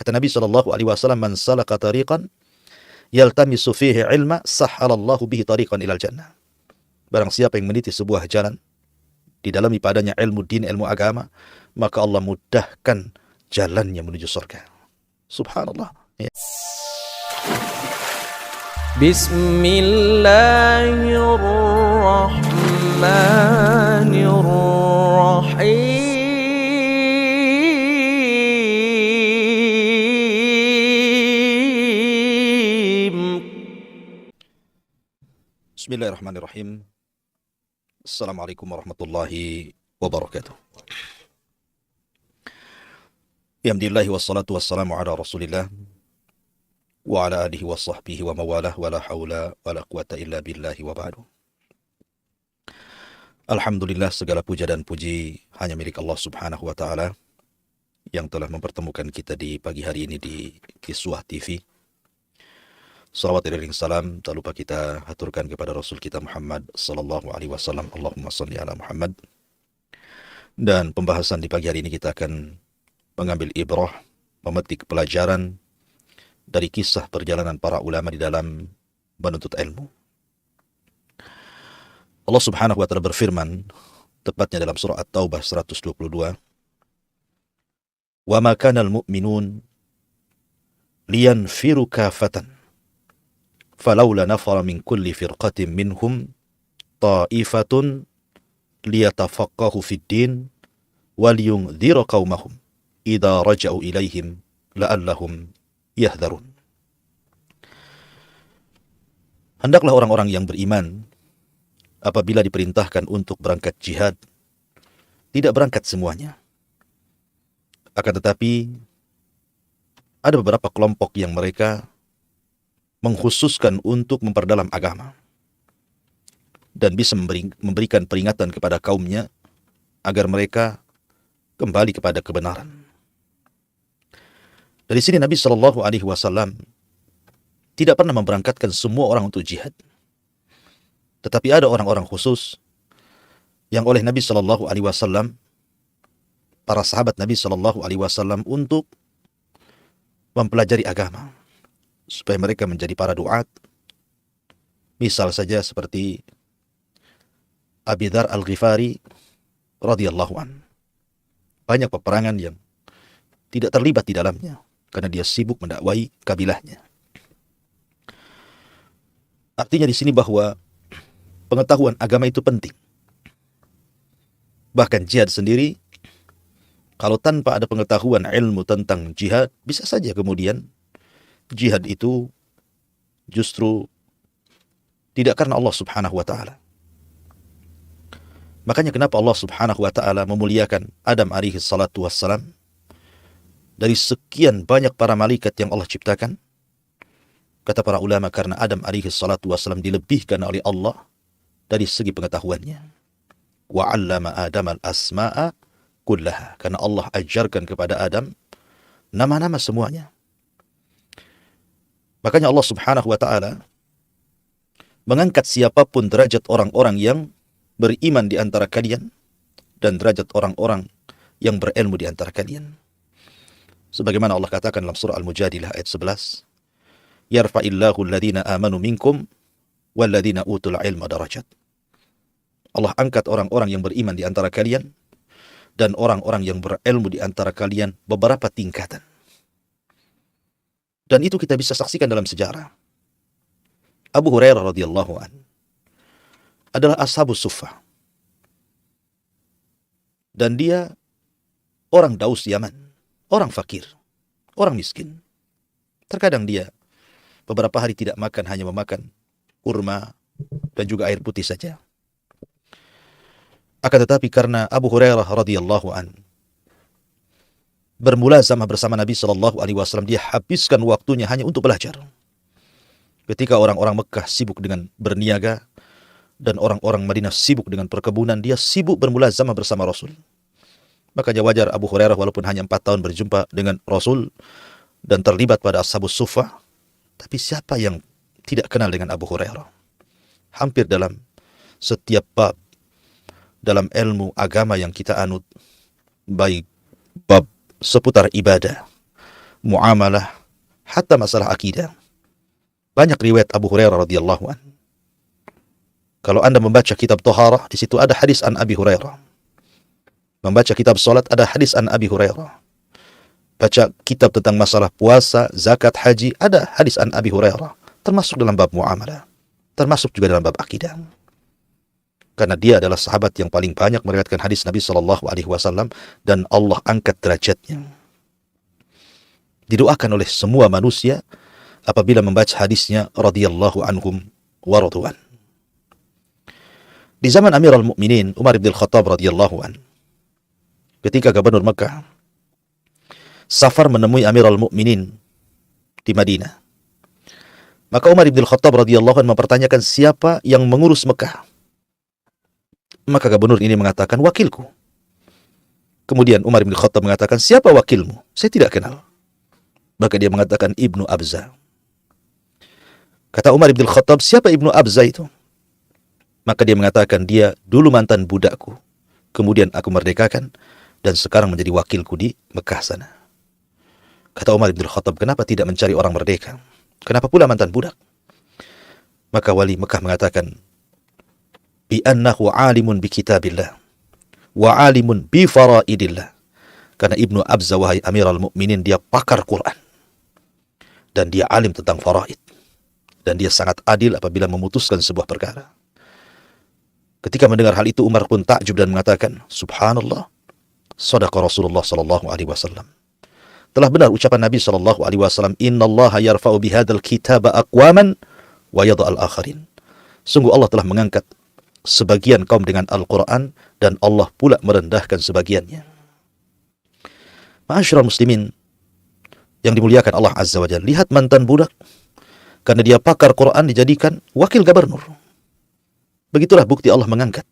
Kata Nabi SAW, "Man salaka tariqan yaltamisu fihi ilma, sahhalallahu bihi tariqan ilal jannah." Barang siapa yang meniti sebuah jalan, di dalam padanya ilmu din, ilmu agama, maka Allah mudahkan jalannya menuju surga. Subhanallah. Ya. Bismillahirrahmanirrahim. Assalamualaikum warahmatullahi wabarakatuh. Alhamdulillah wassalatu wassalamu ala Rasulillah wa ala alihi wa sahbihi wa mawalah wa la hawla wa la quwata illa billahi wa ba'du. Alhamdulillah, segala puja dan puji hanya milik Allah Subhanahu wa taala yang telah mempertemukan kita di pagi hari ini di Kiswah TV. Salawat dan salam tak lupa kita haturkan kepada Rasul kita Muhammad sallallahu alaihi wasallam. Allahumma salli ala Muhammad. Dan pembahasan di pagi hari ini kita akan mengambil ibrah, memetik pelajaran dari kisah perjalanan para ulama di dalam menuntut ilmu. Allah Subhanahu wa taala berfirman, tepatnya dalam surah At-Taubah 122, "Wa ma kana al-mu'minun liyanfiru kafatan. Falawla nafara min kulli firqatin minhum ta'ifatun liyatafaqahu fid din waliyunzira qaumahum idza raja'u ilaihim la'allahum yahdharun." Hendaklah orang-orang yang beriman apabila diperintahkan untuk berangkat jihad tidak berangkat semuanya. Akan tetapi ada beberapa kelompok yang mereka mengkhususkan untuk memperdalam agama dan bisa memberikan peringatan kepada kaumnya agar mereka kembali kepada kebenaran. Dari sini Nabi Shallallahu Alaihi Wasallam tidak pernah memberangkatkan semua orang untuk jihad, tetapi ada orang-orang khusus yang oleh Nabi Shallallahu Alaihi Wasallam, para sahabat Nabi Shallallahu Alaihi Wasallam, untuk mempelajari agama supaya mereka menjadi para duat. Misal saja seperti Abi Dzar Al-Ghifari radhiyallahu an. Banyak peperangan yang tidak terlibat di dalamnya karena dia sibuk mendakwai kabilahnya. Artinya di sini bahwa pengetahuan agama itu penting. Bahkan jihad sendiri, kalau tanpa ada pengetahuan ilmu tentang jihad, bisa saja kemudian jihad itu justru tidak karena Allah Subhanahu wa taala. Makanya kenapa Allah Subhanahu wa taala memuliakan Adam alaihi salatu wassalam dari sekian banyak para malaikat yang Allah ciptakan? Kata para ulama, karena Adam alaihi salatu wassalam dilebihkan oleh Allah dari segi pengetahuannya. Wa 'allama Adam al-asma'a kullaha, karena Allah ajarkan kepada Adam nama-nama semuanya. Makanya Allah Subhanahu wa taala mengangkat siapapun derajat orang-orang yang beriman di antara kalian dan derajat orang-orang yang berilmu di antara kalian. Sebagaimana Allah katakan dalam surah Al-Mujadilah ayat 11, "Yarfa'illahu alladhina amanu minkum walladhina utul ilma darajat." Allah angkat orang-orang yang beriman di antara kalian dan orang-orang yang berilmu di antara kalian beberapa tingkatan. Dan itu kita bisa saksikan dalam sejarah. Abu Hurairah radhiyallahu an adalah ashabus suffah. Dan dia orang Daus Yaman, orang fakir, orang miskin. Terkadang dia beberapa hari tidak makan, hanya memakan kurma dan juga air putih saja. Akan tetapi karena Abu Hurairah radhiyallahu an bermulazamah bersama Nabi Shallallahu Alaihi Wasallam, dia habiskan waktunya hanya untuk belajar. Ketika orang-orang Mekah sibuk dengan berniaga dan orang-orang Madinah sibuk dengan perkebunan, dia sibuk bermulazamah bersama Rasul. Makanya wajar Abu Hurairah walaupun hanya 4 tahun berjumpa dengan Rasul dan terlibat pada Ashabus Suffah, tapi siapa yang tidak kenal dengan Abu Hurairah? Hampir dalam setiap bab dalam ilmu agama yang kita anut, baik bab seputar ibadah muamalah, hatta masalah akidah. Banyak riwayat Abu Hurairah radhiyallahu an. Kalau Anda membaca kitab Taharah, di situ ada hadis an Abi Hurairah. Membaca kitab salat ada hadis an Abi Hurairah. Baca kitab tentang masalah puasa, zakat, haji, ada hadis an Abi Hurairah. Termasuk dalam bab muamalah, termasuk juga dalam bab akidah. Karena dia adalah sahabat yang paling banyak meriwayatkan hadis Nabi SAW dan Allah angkat derajatnya. Didoakan oleh semua manusia apabila membaca hadisnya radhiyallahu anhum wa radwan. Di zaman Amirul Mukminin Umar bin Khattab radhiyallahu an, ketika gubernur Mekah safar menemui Amirul Mukminin di Madinah, maka Umar bin Khattab radhiyallahu an mempertanyakan siapa yang mengurus Mekah. Maka gubernur ini mengatakan, wakilku. Kemudian Umar bin Khattab mengatakan, siapa wakilmu? Saya tidak kenal. Maka dia mengatakan, Ibnu Abza. Kata Umar bin Khattab, siapa Ibnu Abza itu? Maka dia mengatakan, dia dulu mantan budakku. Kemudian aku merdekakan dan sekarang menjadi wakilku di Mekah sana. Kata Umar bin Khattab, kenapa tidak mencari orang merdeka? Kenapa pula mantan budak? Maka wali Mekah mengatakan, bi annahu alimun bi kitabillah wa alimun bi faraidillah. Karena Ibnu Abza, wahai Amirul Mukminin, dia pakar Quran dan dia alim tentang faraid dan dia sangat adil apabila memutuskan sebuah perkara. Ketika mendengar hal itu, Umar pun takjub dan mengatakan, subhanallah, sadaqa Rasulullah sallallahu alaihi wasallam. Telah benar ucapan Nabi sallallahu alaihi wasallam, innallaha yarfa'u bihadzal kitaba aqwaman wa yadha'u al-akharin. Sungguh Allah telah mengangkat sebagian kaum dengan Al-Quran dan Allah pula merendahkan sebagiannya. Ma'asyiral muslimin yang dimuliakan Allah Azza wa Jalla, lihat mantan budak, karena dia pakar Quran dijadikan wakil gubernur. Begitulah bukti Allah mengangkat.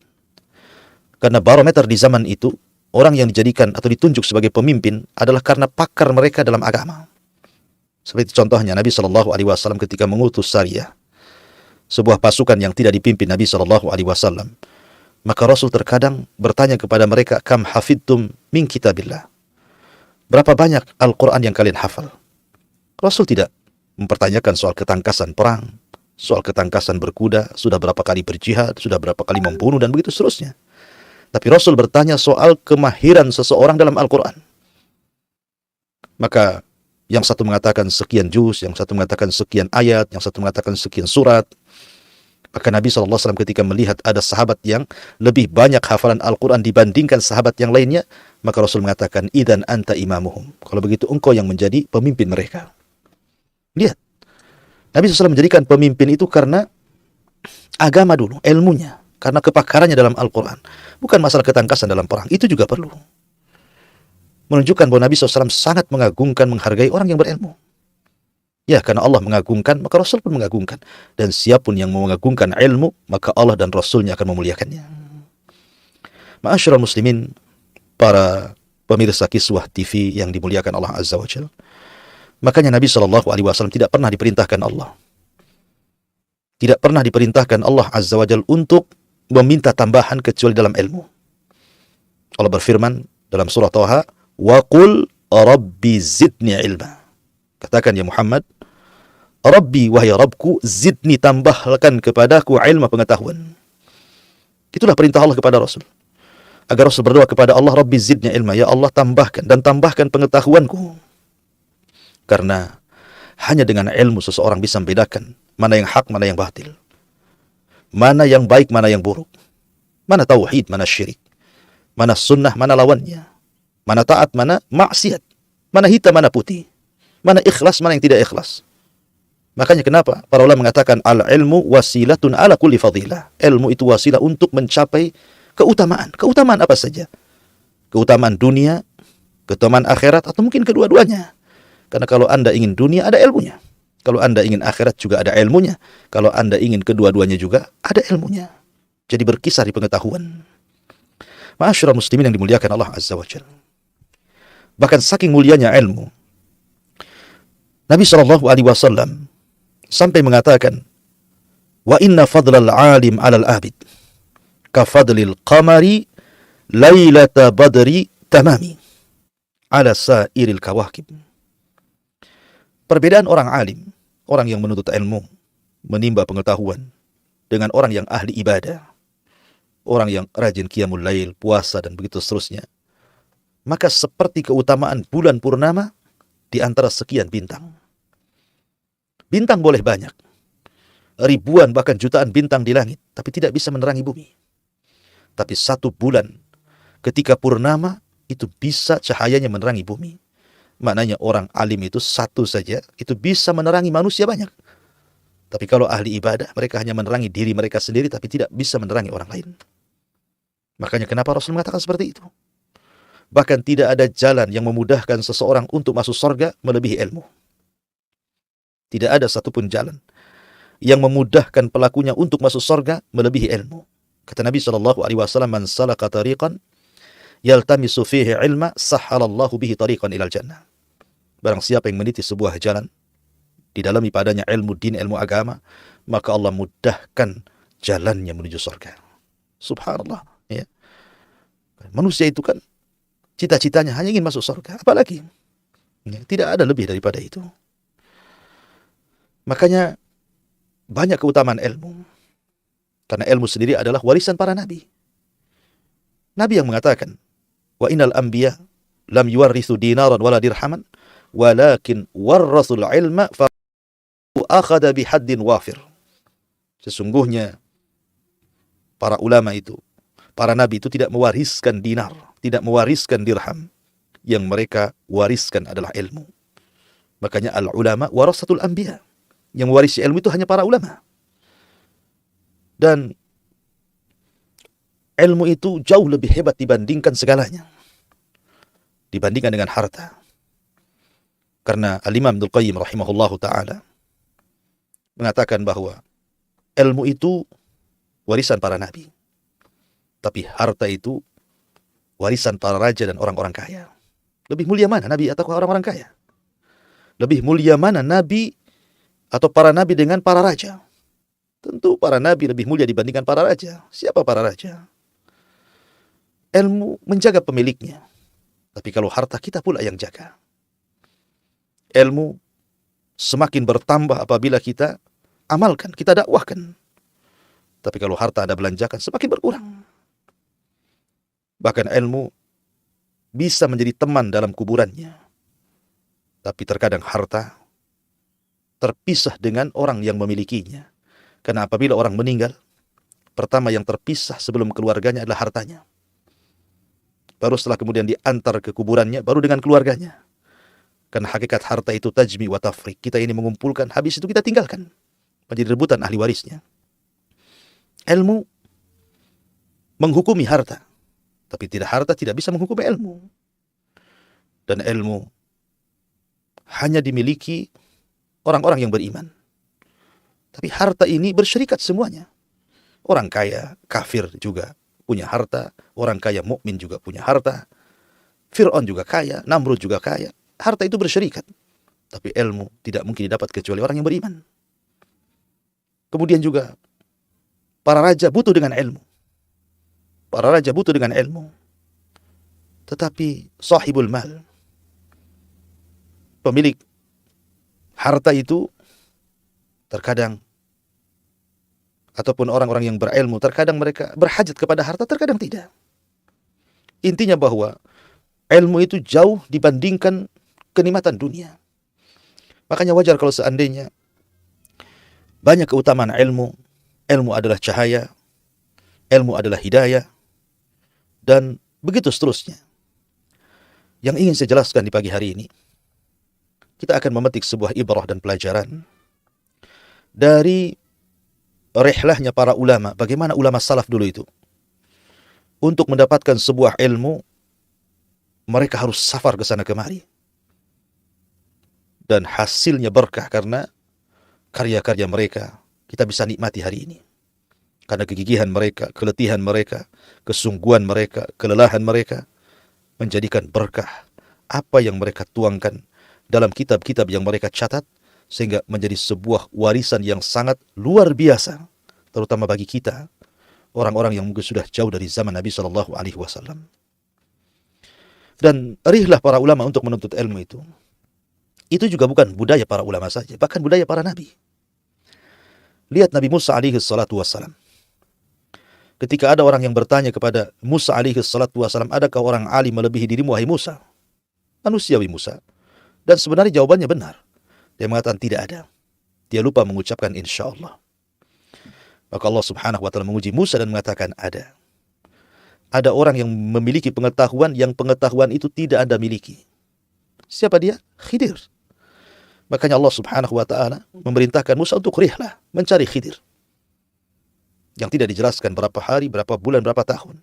Karena barometer di zaman itu, orang yang dijadikan atau ditunjuk sebagai pemimpin adalah karena pakar mereka dalam agama. Seperti contohnya Nabi SAW ketika mengutus Sariyah, sebuah pasukan yang tidak dipimpin Nabi SAW. Maka Rasul terkadang bertanya kepada mereka, kam hafidtum min kitabillah. Berapa banyak Al-Quran yang kalian hafal? Rasul tidak mempertanyakan soal ketangkasan perang, soal ketangkasan berkuda, sudah berapa kali berjihad, sudah berapa kali membunuh, dan begitu seterusnya. Tapi Rasul bertanya soal kemahiran seseorang dalam Al-Quran. Maka yang satu mengatakan sekian juz, yang satu mengatakan sekian ayat, yang satu mengatakan sekian surat. Maka Nabi SAW ketika melihat ada sahabat yang lebih banyak hafalan Al-Quran dibandingkan sahabat yang lainnya, maka Rasul mengatakan, idzan anta imamuhum. Kalau begitu engkau yang menjadi pemimpin mereka. Lihat, Nabi SAW menjadikan pemimpin itu karena agama dulu, ilmunya, karena kepakarannya dalam Al-Quran. Bukan masalah ketangkasan dalam perang, itu juga perlu. Menunjukkan bahwa Nabi SAW sangat mengagungkan, menghargai orang yang berilmu. Ya, karena Allah mengagungkan, maka Rasul pun mengagungkan. Dan siapapun yang mengagungkan ilmu, maka Allah dan Rasulnya akan memuliakannya. Ma'asyiral muslimin, para pemirsa kiswah TV yang dimuliakan Allah Azza wa Jalla. Makanya Nabi SAW tidak pernah diperintahkan Allah. Tidak pernah diperintahkan Allah Azza wa Jalla untuk meminta tambahan kecuali dalam ilmu. Allah berfirman dalam surah Taha, wa qul rabbi zidni ilma. Katakan ya Muhammad, Rabbi, wahai Rabbku, zidni, tambahkan kepadaku ilmu pengetahuan. Itulah perintah Allah kepada Rasul. Agar Rasul berdoa kepada Allah, Rabbi zidni ilma, ya Allah tambahkan dan tambahkan pengetahuanku. Karena hanya dengan ilmu seseorang bisa membedakan mana yang hak, mana yang batil. Mana yang baik, mana yang buruk. Mana tauhid, mana syirik. Mana sunnah, mana lawannya. Mana taat, mana maksiat. Mana hitam, mana putih. Mana ikhlas, mana yang tidak ikhlas. Makanya kenapa para ulama mengatakan al-ilmu wasilatun ala kulli fadilah. Ilmu itu wasilah untuk mencapai keutamaan. Keutamaan apa saja? Keutamaan dunia, keutamaan akhirat, atau mungkin kedua-duanya. Karena kalau Anda ingin dunia, ada ilmunya. Kalau Anda ingin akhirat, juga ada ilmunya. Kalau Anda ingin kedua-duanya juga, ada ilmunya. Jadi berkisar di pengetahuan. Ma'asyiral muslimin yang dimuliakan Allah Azza wa Jalla. Bahkan saking mulianya ilmu, Nabi SAW sampai mengatakan, wa inna fadlal alim alal abid, ka fadlil qamari laylata badri tamami ala sairil kawakib. Perbedaan orang alim, orang yang menuntut ilmu, menimba pengetahuan, dengan orang yang ahli ibadah, orang yang rajin qiyamul lail, puasa, dan begitu seterusnya. Maka seperti keutamaan bulan purnama di antara sekian bintang. Bintang boleh banyak, ribuan bahkan jutaan bintang di langit, tapi tidak bisa menerangi bumi. Tapi satu bulan ketika purnama itu bisa cahayanya menerangi bumi. Maknanya orang alim itu satu saja itu bisa menerangi manusia banyak. Tapi kalau ahli ibadah, mereka hanya menerangi diri mereka sendiri tapi tidak bisa menerangi orang lain. Makanya kenapa Rasul mengatakan seperti itu? Bahkan tidak ada jalan yang memudahkan seseorang untuk masuk surga melebihi ilmu. Tidak ada satupun jalan yang memudahkan pelakunya untuk masuk surga melebihi ilmu. Kata Nabi SAW, "Man salaka tariqan yaltamisu fihi ilma, sahhalallahu bihi tariqan ilal jannah." Barang siapa yang meniti sebuah jalan, di dalam padanya ilmu din, ilmu agama, maka Allah mudahkan jalannya menuju surga. Subhanallah. Ya. Manusia itu kan cita-citanya hanya ingin masuk surga, apalagi ya, tidak ada lebih daripada itu. Makanya banyak keutamaan ilmu, karena ilmu sendiri adalah warisan para nabi. Nabi yang mengatakan, "Wa innal anbiya lam yuwarrithu dinaran wala dirhaman, walakin warrathul ilma fa akhadha bihaddin wafir." Sesungguhnya para ulama itu, para nabi itu tidak mewariskan dinar, tidak mewariskan dirham. Yang mereka wariskan adalah ilmu. Makanya al-ulama warasatul anbiya. Yang mewarisi ilmu itu hanya para ulama. Dan ilmu itu jauh lebih hebat dibandingkan segalanya. Dibandingkan dengan harta. Karena Al-Imam Ibnul Qayyim rahimahullahu ta'ala mengatakan bahwa ilmu itu warisan para nabi. Tapi harta itu warisan para raja dan orang-orang kaya. Lebih mulia mana nabi atau orang-orang kaya? Lebih mulia mana nabi atau para nabi dengan para raja? Tentu para nabi lebih mulia dibandingkan para raja. Siapa para raja? Ilmu menjaga pemiliknya. Tapi kalau harta, kita pula yang jaga. Ilmu semakin bertambah apabila kita amalkan, kita dakwahkan. Tapi kalau harta Anda belanjakan, semakin berkurang. Bahkan ilmu bisa menjadi teman dalam kuburannya. Tapi terkadang harta terpisah dengan orang yang memilikinya. Karena apabila orang meninggal, pertama yang terpisah sebelum keluarganya adalah hartanya. Baru setelah kemudian diantar ke kuburannya, baru dengan keluarganya. Karena hakikat harta itu tajmi wa tafriq. Kita ini mengumpulkan, habis itu kita tinggalkan. Menjadi rebutan ahli warisnya. Ilmu menghukumi harta. Tapi harta tidak bisa menghukumi ilmu. Dan ilmu hanya dimiliki orang-orang yang beriman. Tapi harta ini bersyarikat semuanya. Orang kaya, kafir juga punya harta. Orang kaya mukmin juga punya harta. Fir'aun juga kaya, Namrud juga kaya. Harta itu bersyarikat. Tapi ilmu tidak mungkin didapat kecuali orang yang beriman. Kemudian juga para raja butuh dengan ilmu. Para raja butuh dengan ilmu. Tetapi sahibul mal, pemilik harta itu terkadang, ataupun orang-orang yang berilmu, terkadang mereka berhajat kepada harta, terkadang tidak. Intinya bahwa ilmu itu jauh dibandingkan kenikmatan dunia. Makanya wajar kalau seandainya banyak keutamaan ilmu. Ilmu adalah cahaya, ilmu adalah hidayah, dan begitu seterusnya. Yang ingin saya jelaskan di pagi hari ini, kita akan memetik sebuah ibrah dan pelajaran dari rihlahnya para ulama. Bagaimana ulama salaf dulu itu, untuk mendapatkan sebuah ilmu, mereka harus safar ke sana kemari. Dan hasilnya berkah karena karya-karya mereka kita bisa nikmati hari ini. Karena kegigihan mereka, keletihan mereka, kesungguhan mereka, kelelahan mereka menjadikan berkah apa yang mereka tuangkan dalam kitab-kitab yang mereka catat, sehingga menjadi sebuah warisan yang sangat luar biasa, terutama bagi kita, orang-orang yang mungkin sudah jauh dari zaman Nabi SAW. Dan rihlah para ulama untuk menuntut ilmu itu Itu juga bukan budaya para ulama saja, bahkan budaya para nabi. Lihat Nabi Musa alaihi salatu wassalam. Ketika ada orang yang bertanya kepada Musa alaihi salatu wassalam, adakah orang alim melebihi dirimu, wahai Musa? Manusiawi Musa. Dan sebenarnya jawabannya benar. Dia mengatakan tidak ada. Dia lupa mengucapkan insya Allah. Maka Allah subhanahu wa ta'ala menguji Musa dan mengatakan ada. Ada orang yang memiliki pengetahuan yang pengetahuan itu tidak Anda miliki. Siapa dia? Khidir. Makanya Allah subhanahu wa ta'ala memerintahkan Musa untuk rihlah, mencari Khidir. Yang tidak dijelaskan berapa hari, berapa bulan, berapa tahun.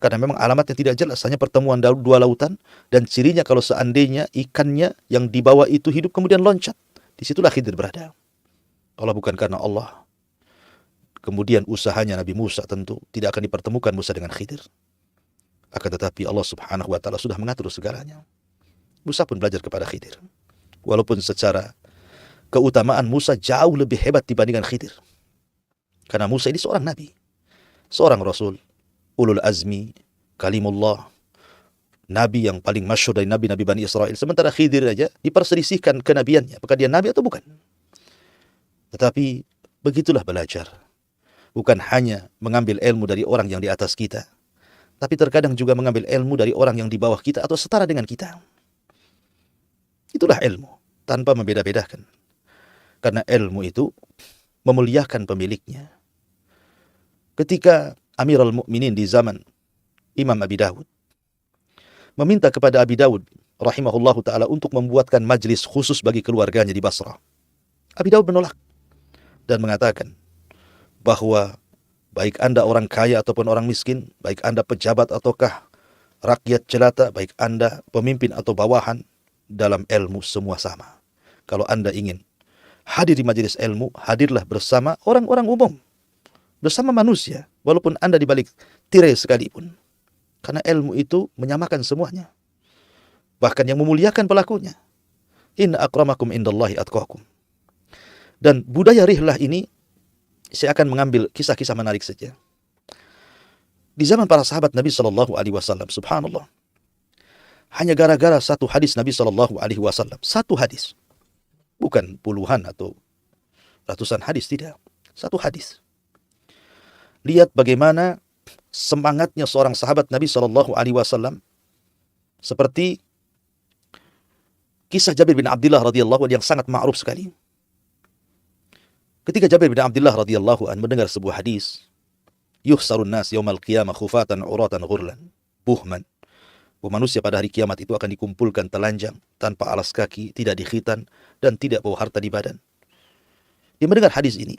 Karena memang alamatnya tidak jelas, hanya pertemuan dua lautan, dan cirinya kalau seandainya ikannya yang dibawa itu hidup kemudian loncat. Disitulah Khidir berada. Kalau bukan karena Allah, kemudian usahanya Nabi Musa tentu tidak akan dipertemukan Musa dengan Khidir. Akan tetapi Allah subhanahu wa ta'ala sudah mengatur segalanya. Musa pun belajar kepada Khidir. Walaupun secara keutamaan Musa jauh lebih hebat dibandingkan Khidir. Karena Musa ini seorang nabi, seorang rasul, ulul azmi, kalimullah, nabi yang paling masyhur dari nabi-nabi Bani Israel. Sementara Khidir aja diperselisihkan kenabiannya, apakah dia nabi atau bukan. Tetapi begitulah belajar. Bukan hanya mengambil ilmu dari orang yang di atas kita, tapi terkadang juga mengambil ilmu dari orang yang di bawah kita atau setara dengan kita. Itulah ilmu, tanpa membeda-bedakan. Karena ilmu itu memuliakan pemiliknya. Ketika Amirul Mukminin di zaman Imam Abi Dawud meminta kepada Abi Dawud rahimahullahu ta'ala untuk membuatkan majlis khusus bagi keluarganya di Basrah, Abi Dawud menolak dan mengatakan bahwa baik Anda orang kaya ataupun orang miskin, baik Anda pejabat ataukah rakyat jelata, baik Anda pemimpin atau bawahan, dalam ilmu semua sama. Kalau Anda ingin hadir di majelis ilmu, hadirlah bersama orang-orang umum, bersama manusia, walaupun Anda di balik tirai sekalipun. Karena ilmu itu menyamakan semuanya. Bahkan yang memuliakan pelakunya. Inna akramakum indallahi atqakum. Dan budaya rihlah ini, saya akan mengambil kisah-kisah menarik saja. Di zaman para sahabat Nabi SAW, subhanallah, hanya gara-gara satu hadis Nabi SAW, satu hadis, bukan puluhan atau ratusan hadis, tidak, satu hadis. Lihat bagaimana semangatnya seorang sahabat Nabi SAW, seperti kisah Jabir bin Abdullah radhiyallahu anhu yang sangat ma'ruf sekali. Ketika Jabir bin Abdullah radhiyallahu anhu mendengar sebuah hadis, yuhsarun nas yaumal qiyamah khufatan uratan ghurlan buhman, bahwa manusia pada hari kiamat itu akan dikumpulkan telanjang, tanpa alas kaki, tidak dikhitan, dan tidak bawa harta di badan. Dia mendengar hadis ini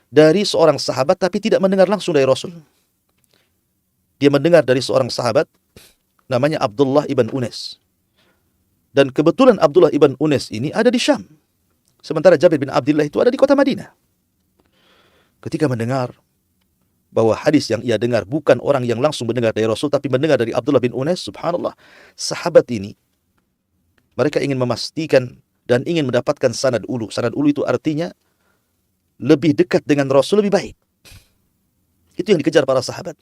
dari seorang sahabat, tapi tidak mendengar langsung dari Rasul. Dia mendengar dari seorang sahabat, namanya Abdullah ibn Unes. Dan kebetulan Abdullah ibn Unes ini ada di Syam. Sementara Jabir bin Abdullah itu ada di kota Madinah. Ketika mendengar bahwa hadis yang ia dengar bukan orang yang langsung mendengar dari Rasul, tapi mendengar dari Abdullah bin Unes, subhanallah, sahabat ini, mereka ingin memastikan dan ingin mendapatkan sanad ulu. Sanad ulu itu artinya lebih dekat dengan Rasul, lebih baik. Itu yang dikejar para sahabat.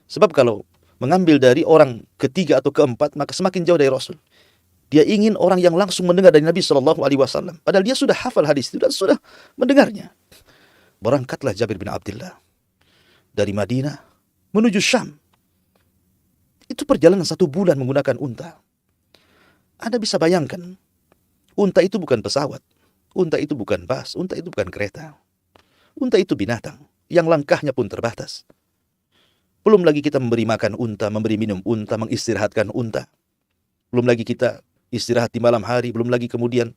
Sebab kalau mengambil dari orang ketiga atau keempat, maka semakin jauh dari Rasul. Dia ingin orang yang langsung mendengar dari Nabi SAW. Padahal dia sudah hafal hadis itu dan sudah mendengarnya. Berangkatlah Jabir bin Abdullah dari Madinah menuju Syam. Itu perjalanan 1 bulan menggunakan unta. Anda bisa bayangkan, unta itu bukan pesawat, unta itu bukan bas, unta itu bukan kereta. Unta itu binatang yang langkahnya pun terbatas. Belum lagi kita memberi makan unta, memberi minum unta, mengistirahatkan unta. Belum lagi kita istirahat di malam hari, belum lagi kemudian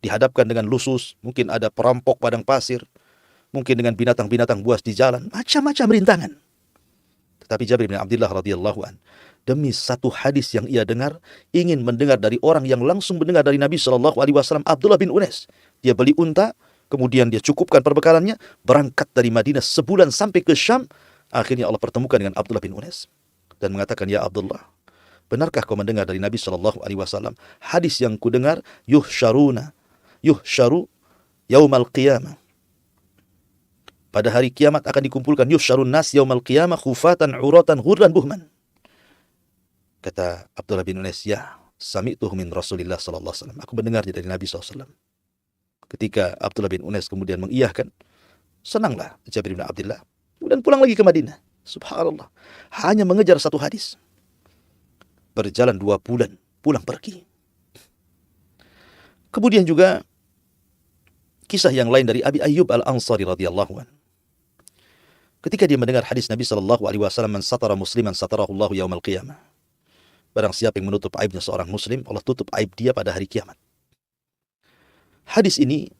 dihadapkan dengan lusus, mungkin ada perampok padang pasir, mungkin dengan binatang-binatang buas di jalan, macam-macam rintangan. Tetapi Jabir bin Abdullah radhiyallahu an, demi satu hadis yang ia dengar, ingin mendengar dari orang yang langsung mendengar dari Nabi SAW, Abdullah bin Unes. Dia beli unta, kemudian dia cukupkan perbekalannya, berangkat dari Madinah sebulan sampai ke Syam. Akhirnya Allah pertemukan dengan Abdullah bin Unes dan mengatakan, ya Abdullah, benarkah kau mendengar dari Nabi SAW hadis yang kudengar, yuhsyaru yaumal qiyamah, pada hari kiamat akan dikumpulkan, yuhsyarun nas yaumal qiyamah khufatan uratan ghurlan buhman. Kata Abdullah bin Unes, ya, Sami'tuhu min Rasulillah sallallahu alaihi wasallam. Aku mendengarnya dari Nabi SAW. Ketika Abdullah bin Unais kemudian mengiyahkan, senanglah Jabir bin Abdullah. Kemudian pulang lagi ke Madinah. Subhanallah. Hanya mengejar satu hadis. Berjalan 2 bulan, pulang pergi. Kemudian juga kisah yang lain dari Abi Ayyub Al-Ansari radhiyallahu anhu. Ketika dia mendengar hadis Nabi sallallahu alaihi wasallam, "Man satara musliman satarahullahu yaumal qiyamah." Barang siapa yang menutup aibnya seorang muslim, Allah tutup aib dia pada hari kiamat. Hadis ini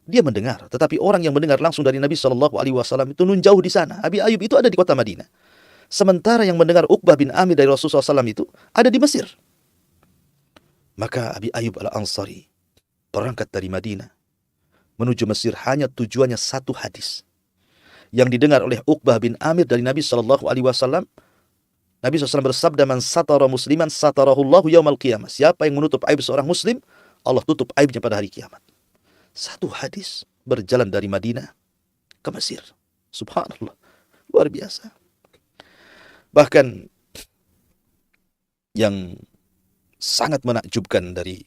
dia mendengar, tetapi orang yang mendengar langsung dari Nabi sallallahu alaihi wasallam itu nun jauh di sana. Abi Ayyub itu ada di kota Madinah. Sementara yang mendengar Uqbah bin Amir dari Rasulullah SAW itu ada di Mesir. Maka Abi Ayyub Al-Ansari berangkat dari Madinah menuju Mesir, hanya tujuannya satu hadis yang didengar oleh Uqbah bin Amir dari Nabi sallallahu alaihi wasallam. Nabi SAW bersabda, "Man satara musliman satarahullahu yaumal qiyamah." Siapa yang menutup aib seorang muslim, Allah tutup aibnya pada hari kiamat. Satu hadis berjalan dari Madinah ke Mesir. Subhanallah. Luar biasa. Bahkan yang sangat menakjubkan dari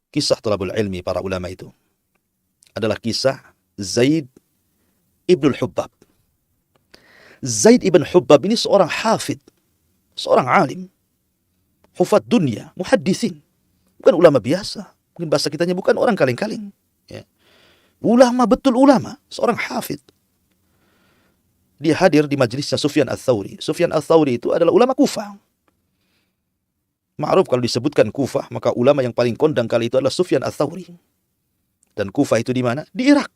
kisah thalabul ilmi para ulama itu adalah kisah Zaid ibn Hubbab. Zaid ibn Hubbab ini seorang hafid, seorang alim, hufad dunia, muhaddisin. Bukan ulama biasa. Mungkin bahasa kitanya bukan orang kaleng-kaleng. Ya. Ulama, betul ulama, seorang hafid. Dia hadir di majelisnya Sufyan Ats-Tsauri. Sufyan Ats-Tsauri itu adalah ulama Kufah. Ma'ruf kalau disebutkan Kufah, maka ulama yang paling kondang kali itu adalah Sufyan Ats-Tsauri. Dan Kufah itu di mana? Di Irak.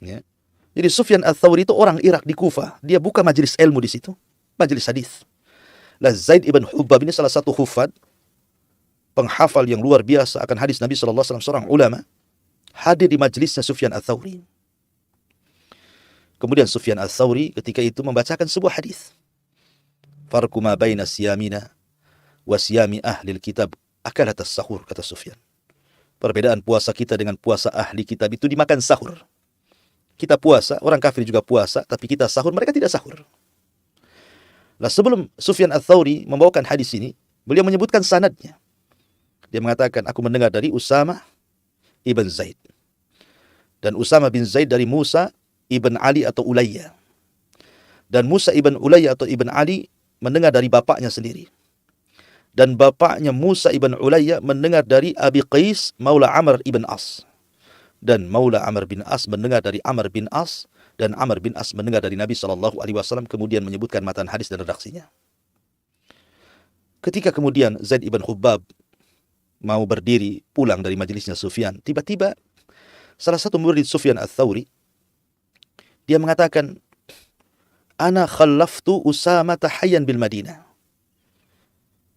Ya. Jadi Sufyan Ats-Tsauri itu orang Irak di Kufah. Dia buka majelis ilmu di situ, majelis hadis. Lah Zaid ibn Hubbab ini salah satu hufad, penghafal yang luar biasa akan hadis Nabi sallallahu alaihi wasallam, seorang ulama, hadir di majelisnya Sufyan Ats-Tsauri. Kemudian Sufyan Ats-Tsauri ketika itu membacakan sebuah hadis. Farqu ma baina siyamina wa siyami ahli kitab akalat as-sahur, kata Sufyan. Perbedaan puasa kita dengan puasa ahli kitab itu dimakan sahur. Kita puasa, orang kafir juga puasa, tapi kita sahur, mereka tidak sahur. Nah, sebelum Sufyan Ats-Tsauri membawakan hadis ini, beliau menyebutkan sanadnya. Dia mengatakan, aku mendengar dari Usama ibn Zaid. Dan Usama bin Zaid dari Musa ibn Ali atau Ulayya. Dan Musa ibn Ulayya atau ibn Ali mendengar dari bapaknya sendiri. Dan bapaknya Musa ibn Ulayya mendengar dari Abi Qais maula Amr ibn As. Dan maula Amr bin As mendengar dari Amr bin As. Dan Amr bin As mendengar dari Nabi SAW, kemudian menyebutkan matan hadis dan redaksinya. Ketika kemudian Zaid ibn Hubbab mau berdiri pulang dari majelisnya Sufyan, tiba-tiba salah satu murid Sufyan Ats-Tsauri, dia mengatakan, "Ana khallaftu Usama hayyan bil Madinah."